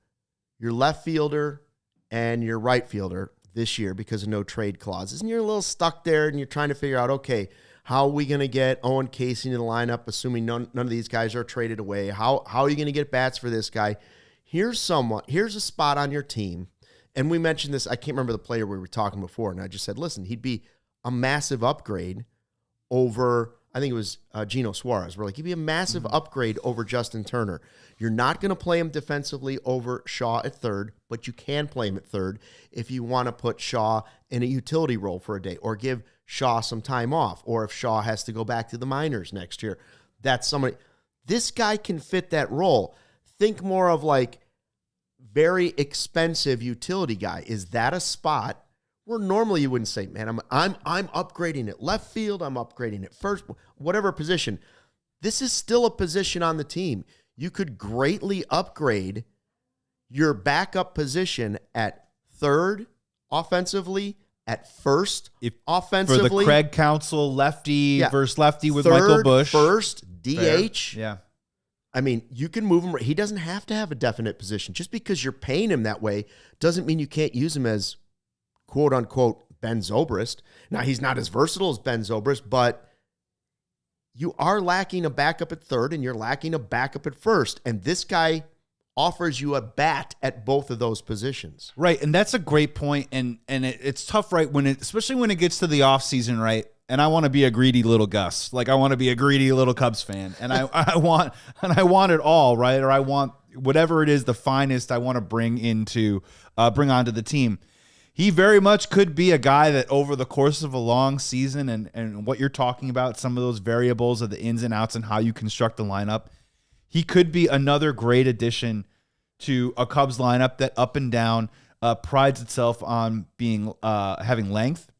your left fielder and your right fielder this year because of no trade clauses, and you're a little stuck there and you're trying to figure out, okay, how are we going to get Owen Casey in the lineup, assuming none of these guys are traded away? How are you going to get bats for this guy? Here's a spot on your team. And we mentioned this, I can't remember the player we were talking before, and I just said, listen, he'd be a massive upgrade over... I think it was Gino Suarez. We're like, he'd be a massive upgrade over Justin Turner. You're not going to play him defensively over Shaw at third, but you can play him at third if you want to put Shaw in a utility role for a day or give Shaw some time off, or if Shaw has to go back to the minors next year. That's somebody. This guy can fit that role. Think more of like very expensive utility guy. Is that a spot where normally you wouldn't say, man, I'm upgrading at left field, I'm upgrading at first, whatever position. This is still a position on the team. You could greatly upgrade your backup position at third offensively, at first offensively. For the Craig Counsell lefty versus lefty with Michael Busch. First, DH. Fair. Yeah. I mean, you can move him. He doesn't have to have a definite position. Just because you're paying him that way doesn't mean you can't use him as quote unquote Ben Zobrist. Now, he's not as versatile as Ben Zobrist, but you are lacking a backup at third and you're lacking a backup at first. And this guy offers you a bat at both of those positions. Right. And that's a great point. And it's tough, right? Especially when it gets to the offseason, right? And I want to be a greedy little Gus. Like, I want to be a greedy little Cubs fan. And I want it all, right? Or I want whatever it is, the finest I want to bring onto the team. he very much could be a guy that over the course of a long season and what you're talking about, some of those variables of the ins and outs and how you construct the lineup, he could be another great addition to a Cubs lineup that up and down prides itself on being having length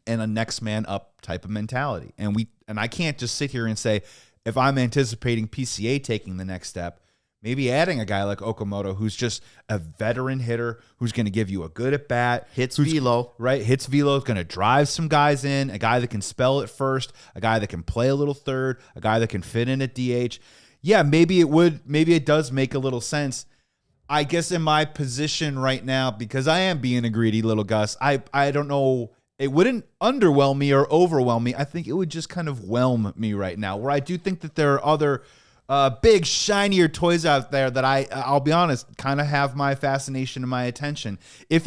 and a next man up type of mentality. And I can't just sit here and say, if I'm anticipating PCA taking the next step, maybe adding a guy like Okamoto, who's just a veteran hitter, who's going to give you a good at bat, hits velo, right? Hits velo, is going to drive some guys in, a guy that can spell at first, a guy that can play a little third, a guy that can fit in at DH. Yeah, maybe it does make a little sense. I guess in my position right now, because I am being a greedy little Gus, I don't know. It wouldn't underwhelm me or overwhelm me. I think it would just kind of whelm me right now, where I do think that there are other big, shinier toys out there that I'll be honest, kind of have my fascination and my attention. If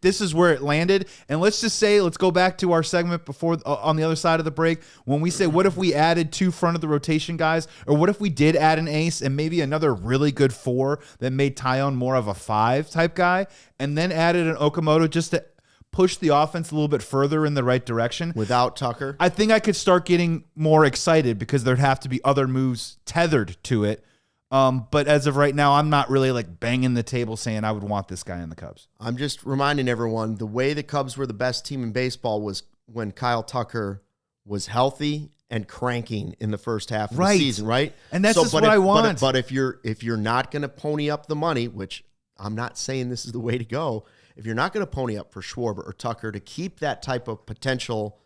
this is where it landed, and let's go back to our segment before on the other side of the break, when we say, what if we added 2 front of the rotation guys, or what if we did add an ace and maybe another really good 4 that made Tyone more of a 5 type guy, and then added an Okamoto just to push the offense a little bit further in the right direction. Without Tucker? I think I could start getting more excited because there'd have to be other moves tethered to it. But as of right now, I'm not really like banging the table saying I would want this guy in the Cubs. I'm just reminding everyone, the way the Cubs were the best team in baseball was when Kyle Tucker was healthy and cranking in the first half of the season, right? And that's just what I want. But if you're not going to pony up the money, which I'm not saying this is the way to go, if you're not going to pony up for Schwarber or Tucker to keep that type of potential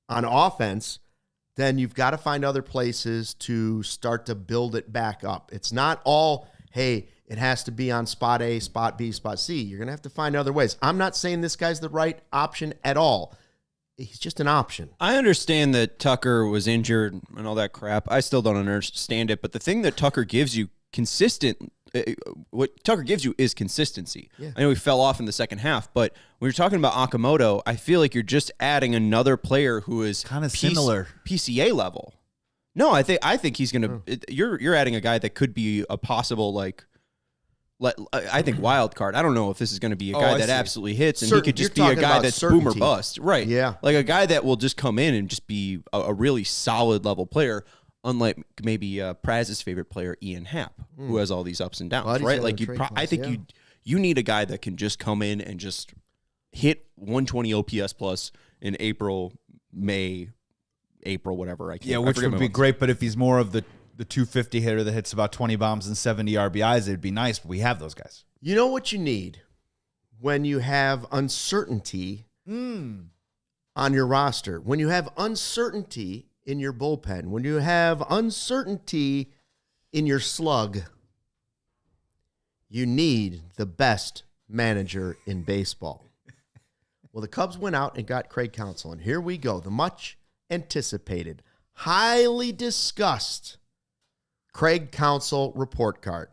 on offense, then you've got to find other places to start to build it back up. It's not all, hey, it has to be on spot A, spot B, spot C. You're going to have to find other ways. I'm not saying this guy's the right option at all. He's just an option. I understand that Tucker was injured and all that crap. I still don't understand it. But the thing that Tucker gives you what Tucker gives you is consistency. Yeah. I know he fell off in the second half, but when you're talking about Okamoto, I feel like you're just adding another player who is kind of similar PCA level. No, I think he's going to. You're adding a guy that could be a possible I think wild card. I don't know if this is going to be a guy that absolutely hits, and he could just be a guy that's boom or bust, right? Yeah, like a guy that will just come in and just be a really solid level player. Unlike maybe Praz's favorite player, Ian Happ, who has all these ups and downs, right? Like I think you need a guy that can just come in and just hit 120 OPS plus in April, whatever. Which would be great. But if he's more of the 250 hitter that hits about 20 bombs and 70 RBIs, it'd be nice. But we have those guys. You know what you need when you have uncertainty on your roster, when you have uncertainty in your bullpen, when you have uncertainty in your slug, you need the best manager in baseball. Well, the Cubs went out and got Craig Counsell, and here we go, the much anticipated, highly discussed Craig Counsell report card.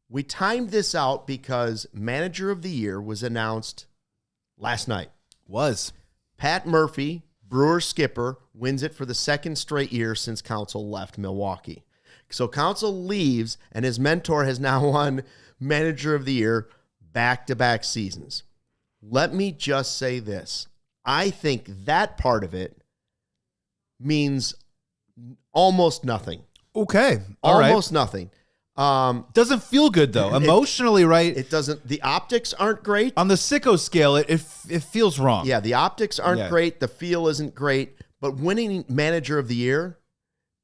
We timed this out because Manager of the Year was announced last night. Pat Murphy, Brewer skipper, wins it for the second straight year since Counsell left Milwaukee. So Counsell leaves, and his mentor has now won Manager of the Year back-to-back seasons. Let me just say this. I think that part of it means almost nothing. Okay. All almost nothing. Doesn't feel good, though. Emotionally, right? It doesn't. The optics aren't great. On the sicko scale, it feels wrong. Yeah, the optics aren't great. The feel isn't great. But winning Manager of the Year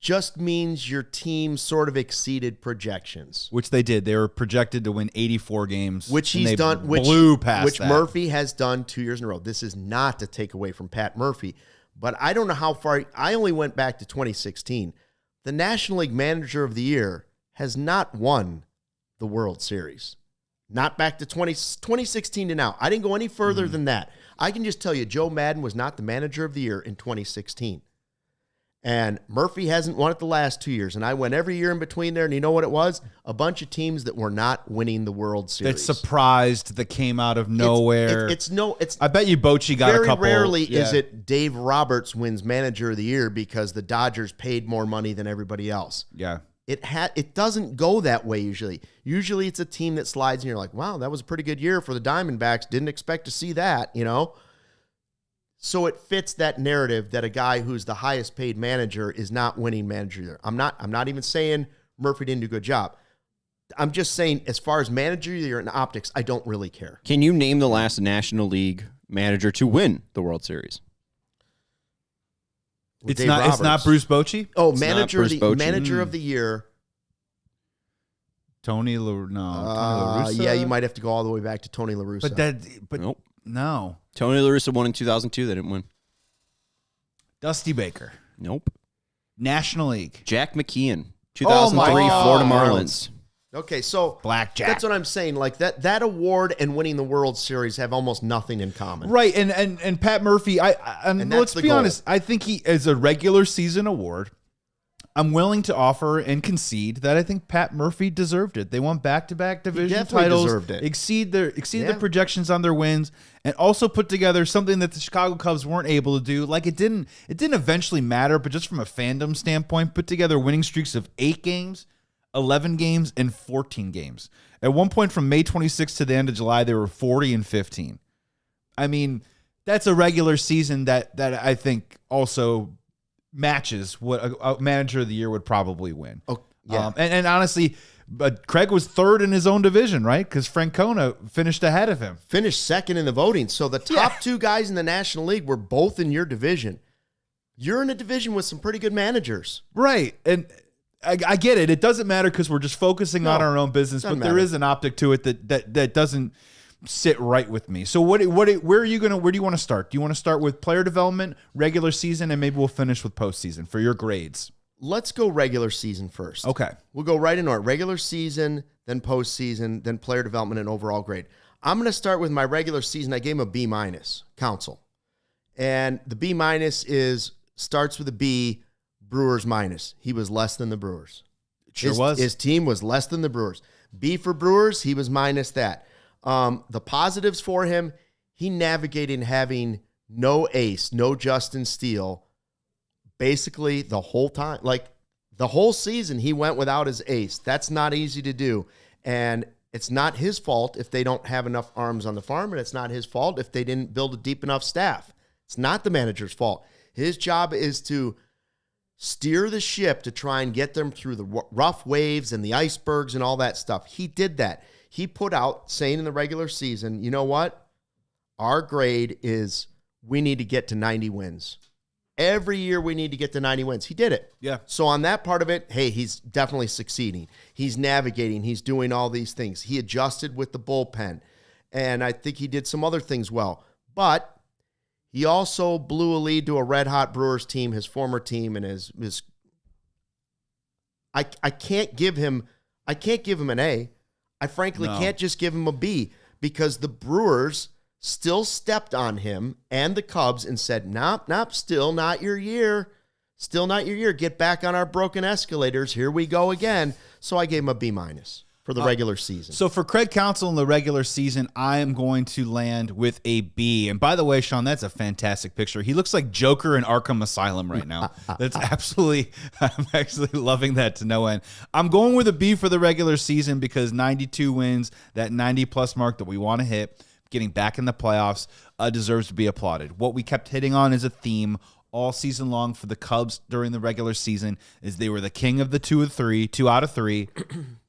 just means your team sort of exceeded projections. Which they did. They were projected to win 84 games. Which he's done. Blew past which that. Murphy has done 2 years in a row. This is not to take away from Pat Murphy. But I don't know how far. I only went back to 2016. The National League Manager of the Year has not won the World Series. Not back to 2016 to now. I didn't go any further than that. I can just tell you, Joe Madden was not the Manager of the Year in 2016. And Murphy hasn't won it the last 2 years. And I went every year in between there, and you know what it was? A bunch of teams that were not winning the World Series. That surprised, that came out of nowhere. I bet you Bochy got a couple. Very rarely is it Dave Roberts wins Manager of the Year because the Dodgers paid more money than everybody else. Yeah. it doesn't go that way usually. Usually it's a team that slides and you're like, wow, that was a pretty good year for the Diamondbacks. Didn't expect to see that, So it fits that narrative that a guy who's the highest paid manager is not winning manager of the year. I'm not even saying Murphy didn't do a good job. I'm just saying, as far as manager of the year and optics, I don't really care. Can you name the last National League manager to win the World Series? It's not Bruce Bochy. Oh, manager of the year. Tony La Russa. Yeah, you might have to go all the way back to Tony La Russa. But nope. No. Tony La Russa won in 2002. They didn't win. Dusty Baker. Nope. National League. Jack McKeon, 2003 Florida Marlins. Okay, so Blackjack. That's what I'm saying. Like that award and winning the World Series have almost nothing in common. Right, and Pat Murphy, and let's be honest, I think he is a regular season award. I'm willing to offer and concede that I think Pat Murphy deserved it. They won back-to-back division titles, deserved it. exceed the projections on their wins, and also put together something that the Chicago Cubs weren't able to do. Like it didn't eventually matter, but just from a fandom standpoint, put together winning streaks of 8 games, 11 games, and 14 games. At one point from May 26th to the end of July, they were 40-15. I mean, that's a regular season that I think also matches what a manager of the year would probably win. Oh, yeah. And honestly, but Craig was third in his own division, right? Because Francona finished ahead of him. Finished second in the voting. So the top 2 guys in the National League were both in your division. You're in a division with some pretty good managers. Right. And I get it. It doesn't matter because we're just focusing on our own business, but there is an optic to it that doesn't sit right with me. So where do you want to start? Do you want to start with player development, regular season, and maybe we'll finish with postseason for your grades? Let's go regular season first. Okay. We'll go right in order. Regular season, then postseason, then player development and overall grade. I'm going to start with my regular season. I gave him a B-, Counsell. And the B- starts with a B, Brewers minus. He was less than the Brewers. His team was less than the Brewers. B for Brewers, he was minus that. The positives for him, he navigated having no ace, no Justin Steele, basically the whole time. Like the whole season, he went without his ace. That's not easy to do. And it's not his fault if they don't have enough arms on the farm, and it's not his fault if they didn't build a deep enough staff. It's not the manager's fault. His job is to steer the ship to try and get them through the rough waves and the icebergs and all that stuff. He did that. He put out, saying in the regular season, you know what? Our grade is we need to get to 90 wins. Every year we need to get to 90 wins. He did it. Yeah. So on that part of it, hey, he's definitely succeeding. He's navigating. He's doing all these things. He adjusted with the bullpen. And I think he did some other things well. But he also blew a lead to a red-hot Brewers team, his former team, and his I can't give him an A. I frankly can't just give him a B because the Brewers still stepped on him and the Cubs and said, nope, still not your year. Still not your year. Get back on our broken escalators. Here we go again. So I gave him a B- for the regular season. So for Craig Counsell in the regular season, I am going to land with a B. And by the way, Sean, that's a fantastic picture. He looks like Joker in Arkham Asylum right now. That's I'm actually loving that to no end. I'm going with a B for the regular season because 92 wins, that 90-plus mark that we want to hit, getting back in the playoffs, deserves to be applauded. What we kept hitting on is a theme all season long for the Cubs during the regular season is they were the king of the 2 out of 3.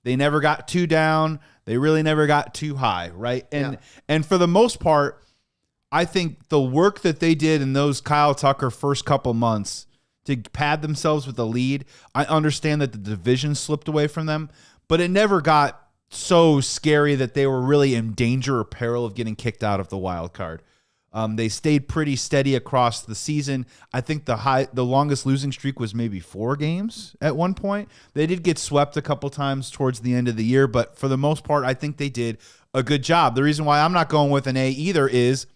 They never got too down. They really never got too high, right? And for the most part, I think the work that they did in those Kyle Tucker first couple months to pad themselves with the lead, I understand that the division slipped away from them, but it never got so scary that they were really in danger or peril of getting kicked out of the wild card. They stayed pretty steady across the season. I think the longest losing streak was maybe 4 games at one point. They did get swept a couple times towards the end of the year, but for the most part, I think they did a good job. The reason why I'm not going with an A either is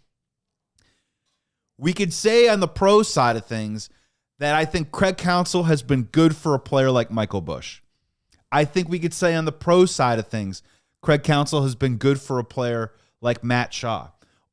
we could say on the pro side of things that I think Craig Counsell has been good for a player like Michael Busch. I think we could say on the pro side of things, Craig Counsell has been good for a player like Matt Shaw.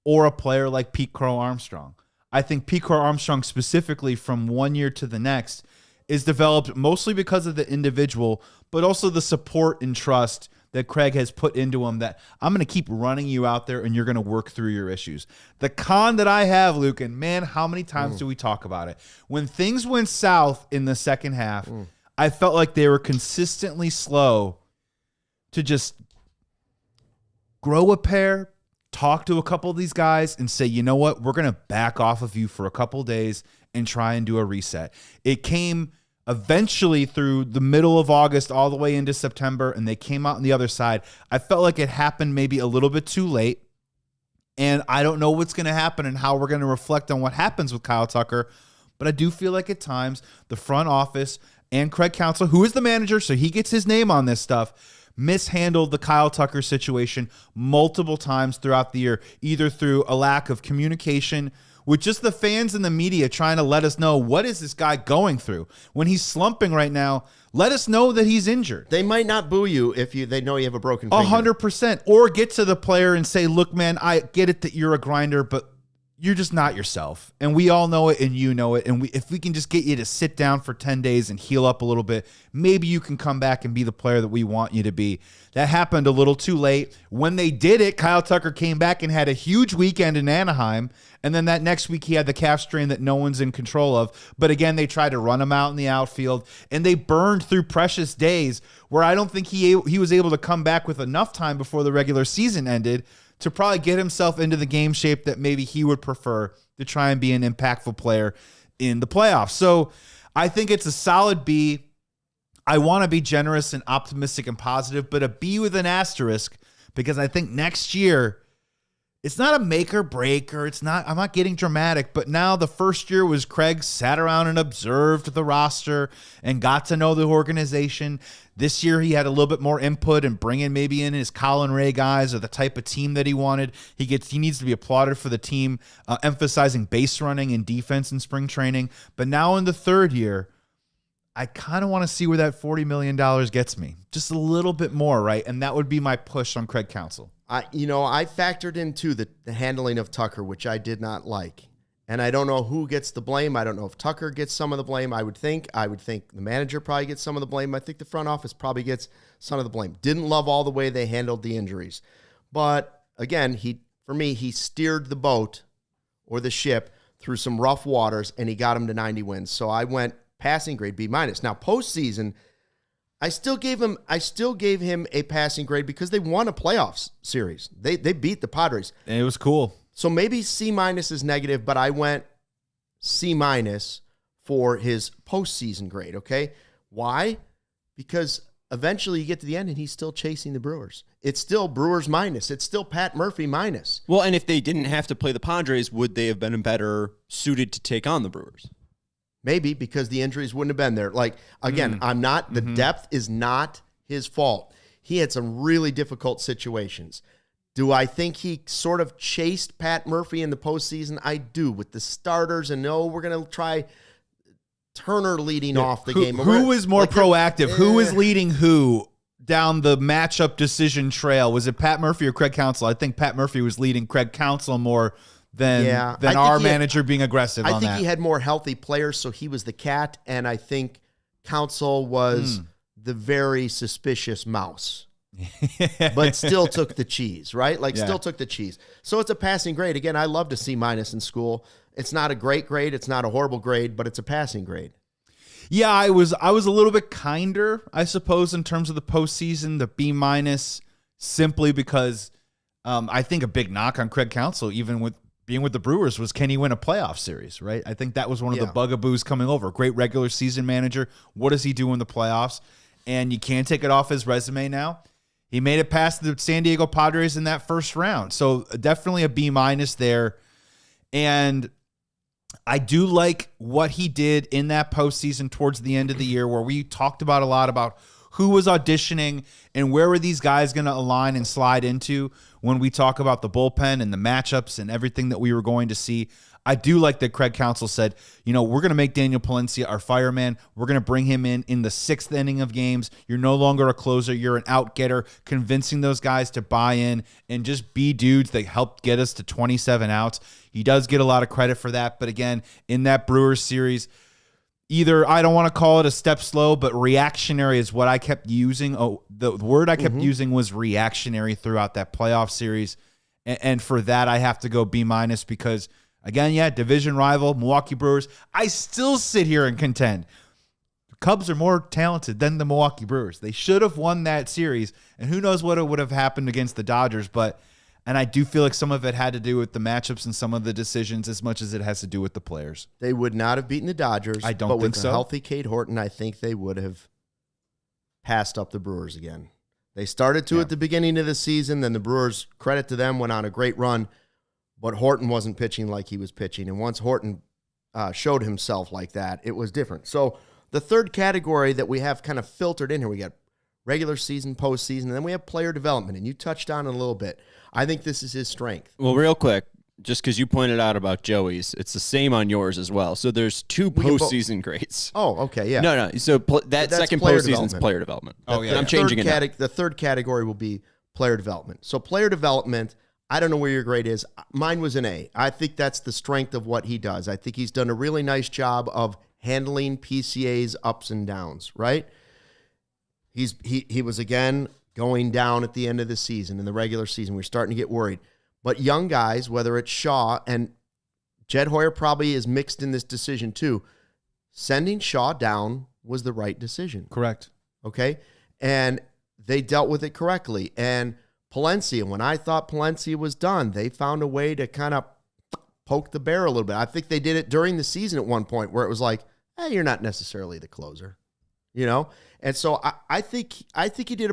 Or a player like Pete Crow Armstrong. I think Pete Crow Armstrong specifically from one year to the next is developed mostly because of the individual, but also the support and trust that Craig has put into him, that I'm going to keep running you out there and you're going to work through your issues. The con that I have, Luke, and man, how many times do we talk about it? When things went south in the second half, I felt like they were consistently slow to just grow a pair, talk to a couple of these guys and say, you know what, we're going to back off of you for a couple of days and try and do a reset. It came eventually through the middle of August all the way into September, and they came out on the other side. I felt like it happened maybe a little bit too late, and I don't know what's going to happen and how we're going to reflect on what happens with Kyle Tucker, but I do feel like at times the front office and Craig Counsell, who is the manager, so he gets his name on this stuff, mishandled the Kyle Tucker situation multiple times throughout the year, either through a lack of communication with just the fans and the media trying to let us know, what is this guy going through? When he's slumping right now, let us know that he's injured. They might not boo you if they know you have a broken finger. 100%. Or get to the player and say, look, man, I get it that you're a grinder, but you're just not yourself. And we all know it, and you know it. And if we can just get you to sit down for 10 days and heal up a little bit, maybe you can come back and be the player that we want you to be. That happened a little too late. When they did it, Kyle Tucker came back and had a huge weekend in Anaheim. And then that next week, he had the calf strain that no one's in control of. But again, they tried to run him out in the outfield, and they burned through precious days where I don't think he was able to come back with enough time before the regular season ended to probably get himself into the game shape that maybe he would prefer to try and be an impactful player in the playoffs. So I think it's a solid B. I want to be generous and optimistic and positive, but a B with an asterisk, because I think next year, it's not a make or break, or I'm not getting dramatic, but now the first year was Craig sat around and observed the roster and got to know the organization. This year he had a little bit more input and bringing maybe in his Colin Ray guys or the type of team that he wanted. He needs to be applauded for the team, emphasizing base running and defense in spring training. But now in the third year, I kind of want to see where that $40 million gets me. Just a little bit more, right? And that would be my push on Craig Counsell. I factored into the handling of Tucker, which I did not like. And I don't know who gets the blame. I don't know if Tucker gets some of the blame. I would think the manager probably gets some of the blame. I think the front office probably gets some of the blame. Didn't love all the way they handled the injuries. But again, for me, he steered the boat or the ship through some rough waters, and he got him to 90 wins. So I went passing grade B-. Now, postseason, I still gave him a passing grade because they won a playoffs series. They beat the Padres. And it was cool. So maybe C- is negative, but I went C- for his postseason grade, okay? Why? Because eventually you get to the end and he's still chasing the Brewers. It's still Brewers minus. It's still Pat Murphy minus. Well, and if they didn't have to play the Padres, would they have been better suited to take on the Brewers? Maybe, because the injuries wouldn't have been there. Like, again, the depth is not his fault. He had some really difficult situations. Do I think he sort of chased Pat Murphy in the postseason? I do, with the starters, and we're going to try Turner leading off the game. Who was more proactive? Who was leading who down the matchup decision trail? Was it Pat Murphy or Craig Counsell? I think Pat Murphy was leading Craig Counsell more than our manager being aggressive on that. I think he had more healthy players, so he was the cat, and I think Counsell was the very suspicious mouse. But still took the cheese, right? Still took the cheese. So it's a passing grade. Again, I loved a C- in school. It's not a great grade. It's not a horrible grade, but it's a passing grade. Yeah, I was a little bit kinder, I suppose, in terms of the postseason, the B-, simply because I think a big knock on Craig Counsell, even with being with the Brewers, was, can he win a playoff series, right? I think that was one of the bugaboos coming over. Great regular season manager. What does he do in the playoffs? And you can't take it off his resume now. He made it past the San Diego Padres in that first round. So definitely a B- there. And I do like what he did in that postseason towards the end of the year, where we talked about a lot about who was auditioning and where were these guys going to align and slide into when we talk about the bullpen and the matchups and everything that we were going to see. I do like that Craig Counsell said, we're going to make Daniel Palencia our fireman. We're going to bring him in the sixth inning of games. You're no longer a closer. You're an out-getter, convincing those guys to buy in and just be dudes that helped get us to 27 outs. He does get a lot of credit for that. But again, in that Brewers series, either, I don't want to call it a step slow, but reactionary is what I kept using. Oh, the word I kept using was reactionary throughout that playoff series. And for that, I have to go B- because, again, division rival, Milwaukee Brewers. I still sit here and contend the Cubs are more talented than the Milwaukee Brewers. They should have won that series, and who knows what would have happened against the Dodgers. And I do feel like some of it had to do with the matchups and some of the decisions as much as it has to do with the players. They would not have beaten the Dodgers. I don't but think with so. A healthy Cade Horton, I think they would have passed up the Brewers again. They started to at the beginning of the season, then the Brewers, credit to them, went on a great run, but Horton wasn't pitching like he was pitching. And once Horton showed himself like that, it was different. So the third category that we have kind of filtered in here, we got regular season, postseason, and then we have player development, and you touched on it a little bit. I think this is his strength. Well, real quick, just because you pointed out about Joey's, it's the same on yours as well. So there's 2 postseason grades. Oh, okay, yeah. No. So that second postseason is player development. Oh, yeah. I'm changing it now. The third category will be player development. So player development, I don't know where your grade is. Mine was an A. I think that's the strength of what he does. I think he's done a really nice job of handling PCA's ups and downs, right? He was, again, going down at the end of the season, in the regular season. We're starting to get worried. But young guys, whether it's Shaw, and Jed Hoyer probably is mixed in this decision too, sending Shaw down was the right decision. Correct. Okay? And they dealt with it correctly. And Palencia, when I thought Palencia was done, they found a way to kind of poke the bear a little bit. I think they did it during the season at one point where it was like, hey, you're not necessarily the closer. You know? And so I think he did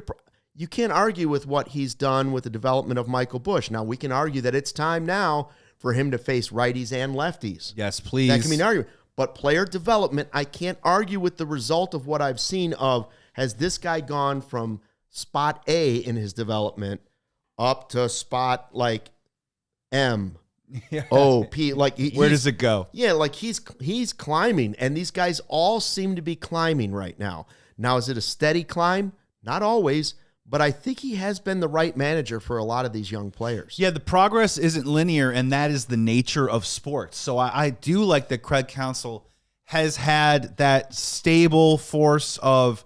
you can't argue with what he's done with the development of Michael Busch. Now, we can argue that it's time now for him to face righties and lefties. Yes, please. That can be an argument. But player development, I can't argue with the result of what I've seen of, has this guy gone from spot A in his development up to spot like M, O, P. Like where does it go? Yeah, like he's climbing, and these guys all seem to be climbing right now. Now, is it a steady climb? Not always. But I think he has been the right manager for a lot of these young players. Yeah, the progress isn't linear, and that is the nature of sports. So I do like that Craig Counsell has had that stable force of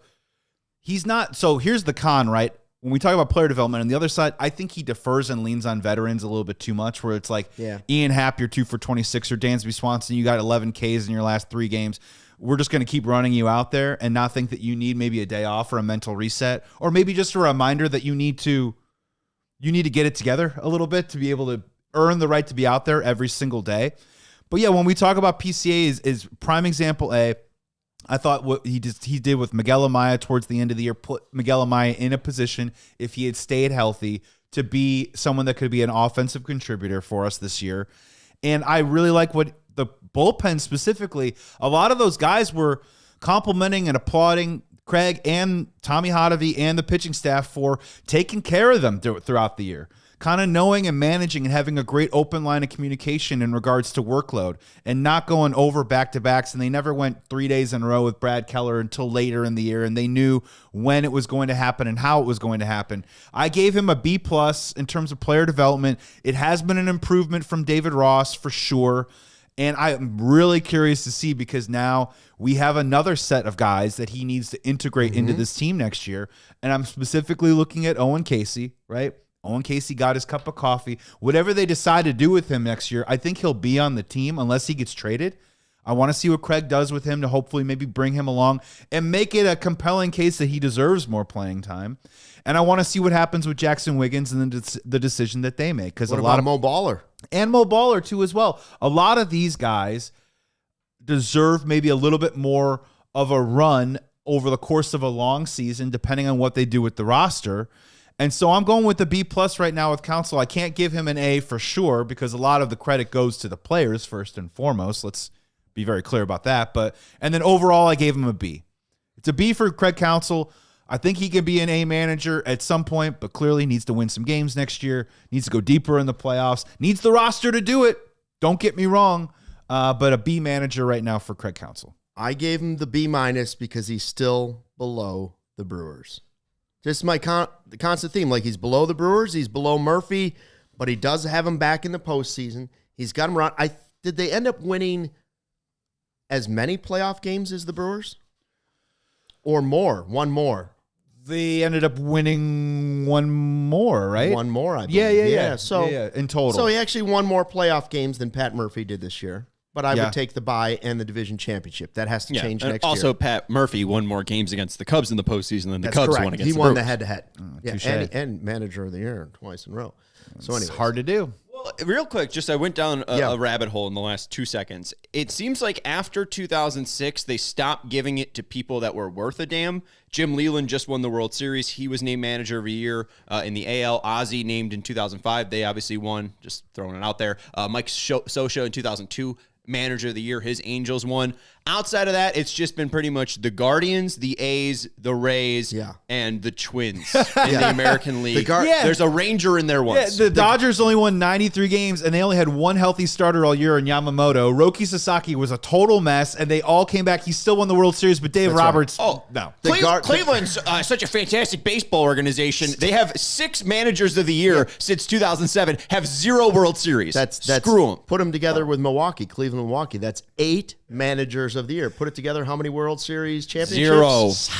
he's not. So here's the con, right? When we talk about player development on the other side, I think he defers and leans on veterans a little bit too much, where it's like Ian Happ, you're 2 for 26, or Dansby Swanson, you got 11 Ks in your last 3 games. We're just going to keep running you out there and not think that you need maybe a day off or a mental reset, or maybe just a reminder that you need to get it together a little bit to be able to earn the right to be out there every single day. But yeah, when we talk about PCA is prime example A. I thought what he did with Miguel Amaya towards the end of the year put Miguel Amaya in a position, if he had stayed healthy, to be someone that could be an offensive contributor for us this year. And I really like what the bullpen specifically, a lot of those guys were complimenting and applauding Craig and Tommy Hotovy and the pitching staff for taking care of them throughout the year, kind of knowing and managing and having a great open line of communication in regards to workload and not going over back-to-backs. And they never went 3 days in a row with Brad Keller until later in the year, and they knew when it was going to happen and how it was going to happen. I gave him a B+ in terms of player development. It has been an improvement from David Ross for sure. And I'm really curious to see, because now we have another set of guys that he needs to integrate into this team next year. And I'm specifically looking at Owen Casey, right? Owen Casey got his cup of coffee. Whatever they decide to do with him next year, I think he'll be on the team unless he gets traded. I want to see what Craig does with him to hopefully maybe bring him along and make it a compelling case that he deserves more playing time. And I want to see what happens with Jackson Wiggins and the decision that they make. Because a lot of Mo Baller and Mo Baller too as well. A lot of these guys deserve maybe a little bit more of a run over the course of a long season, depending on what they do with the roster. And so I'm going with the B+ right now with Counsell. I can't give him an A for sure, because a lot of the credit goes to the players first and foremost. Let's be very clear about that. And then overall, I gave him a B. It's a B for Craig Counsell. I think he can be an A manager at some point, but clearly needs to win some games next year, needs to go deeper in the playoffs, needs the roster to do it. Don't get me wrong, but a B manager right now for Craig Counsell. I gave him the B- because he's still below the Brewers. Just my the constant theme, like he's below the Brewers, he's below Murphy, but he does have him back in the postseason. He's got him around. Did they end up winning as many playoff games as the Brewers? Or more? One more? They ended up winning one more, right? One more, I believe. Yeah. So in total. So he actually won more playoff games than Pat Murphy did this year. But I would take the bye and the division championship. That has to change next year. Also, Pat Murphy won more games against the Cubs in the postseason than the Cubs correct. won against the Brewers. He won the head-to-head. touche. And manager of the year twice in a row. So anyway, it's hard to do. Well, real quick, just I went down a rabbit hole in the last 2 seconds. It seems like after 2006, they stopped giving it to people that were worth a damn. Jim Leyland just won the World Series. He was named manager of the year in the AL. Ozzie named in 2005. They obviously won. Just throwing it out there. Mike Scioscia in 2002. Manager of the year, his Angels won. Outside of that, it's just been pretty much the Guardians, the A's, the Rays, and the Twins in the American League. There's a Ranger in there once. The Dodgers only won 93 games, and they only had one healthy starter all year in Yamamoto. Roki Sasaki was a total mess, and they all came back. He still won the World Series, but Dave Roberts, no. Cleveland's such a fantastic baseball organization. They have 6 managers of the year since 2007, have 0 World Series. That's Screw them. Put them together with Milwaukee, Cleveland, Milwaukee. That's 8 managers of the year. Put it together. How many World Series championships?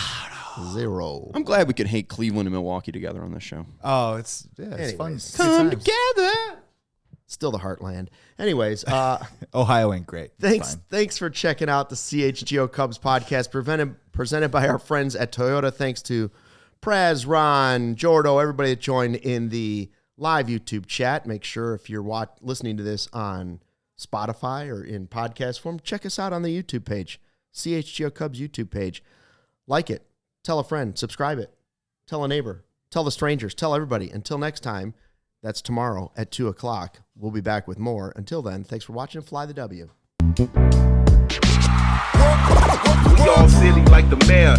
0. I'm glad we could hate Cleveland and Milwaukee together on this show. Oh, it's fun. Come together. Still the heartland. Anyways, Ohio ain't great. Thanks for checking out the CHGO Cubs podcast presented by our friends at Toyota. Thanks to Praz, Ron, Jordo, everybody that joined in the live YouTube chat. Make sure if you're listening to this on Spotify or in podcast form, check us out on the YouTube page, CHGO Cubs YouTube page. Like it, tell a friend, subscribe it, tell a neighbor, tell the strangers, tell everybody. Until next time, that's tomorrow at 2 o'clock. We'll be back with more. Until then, thanks for watching. Fly the W. We all silly like the mayor.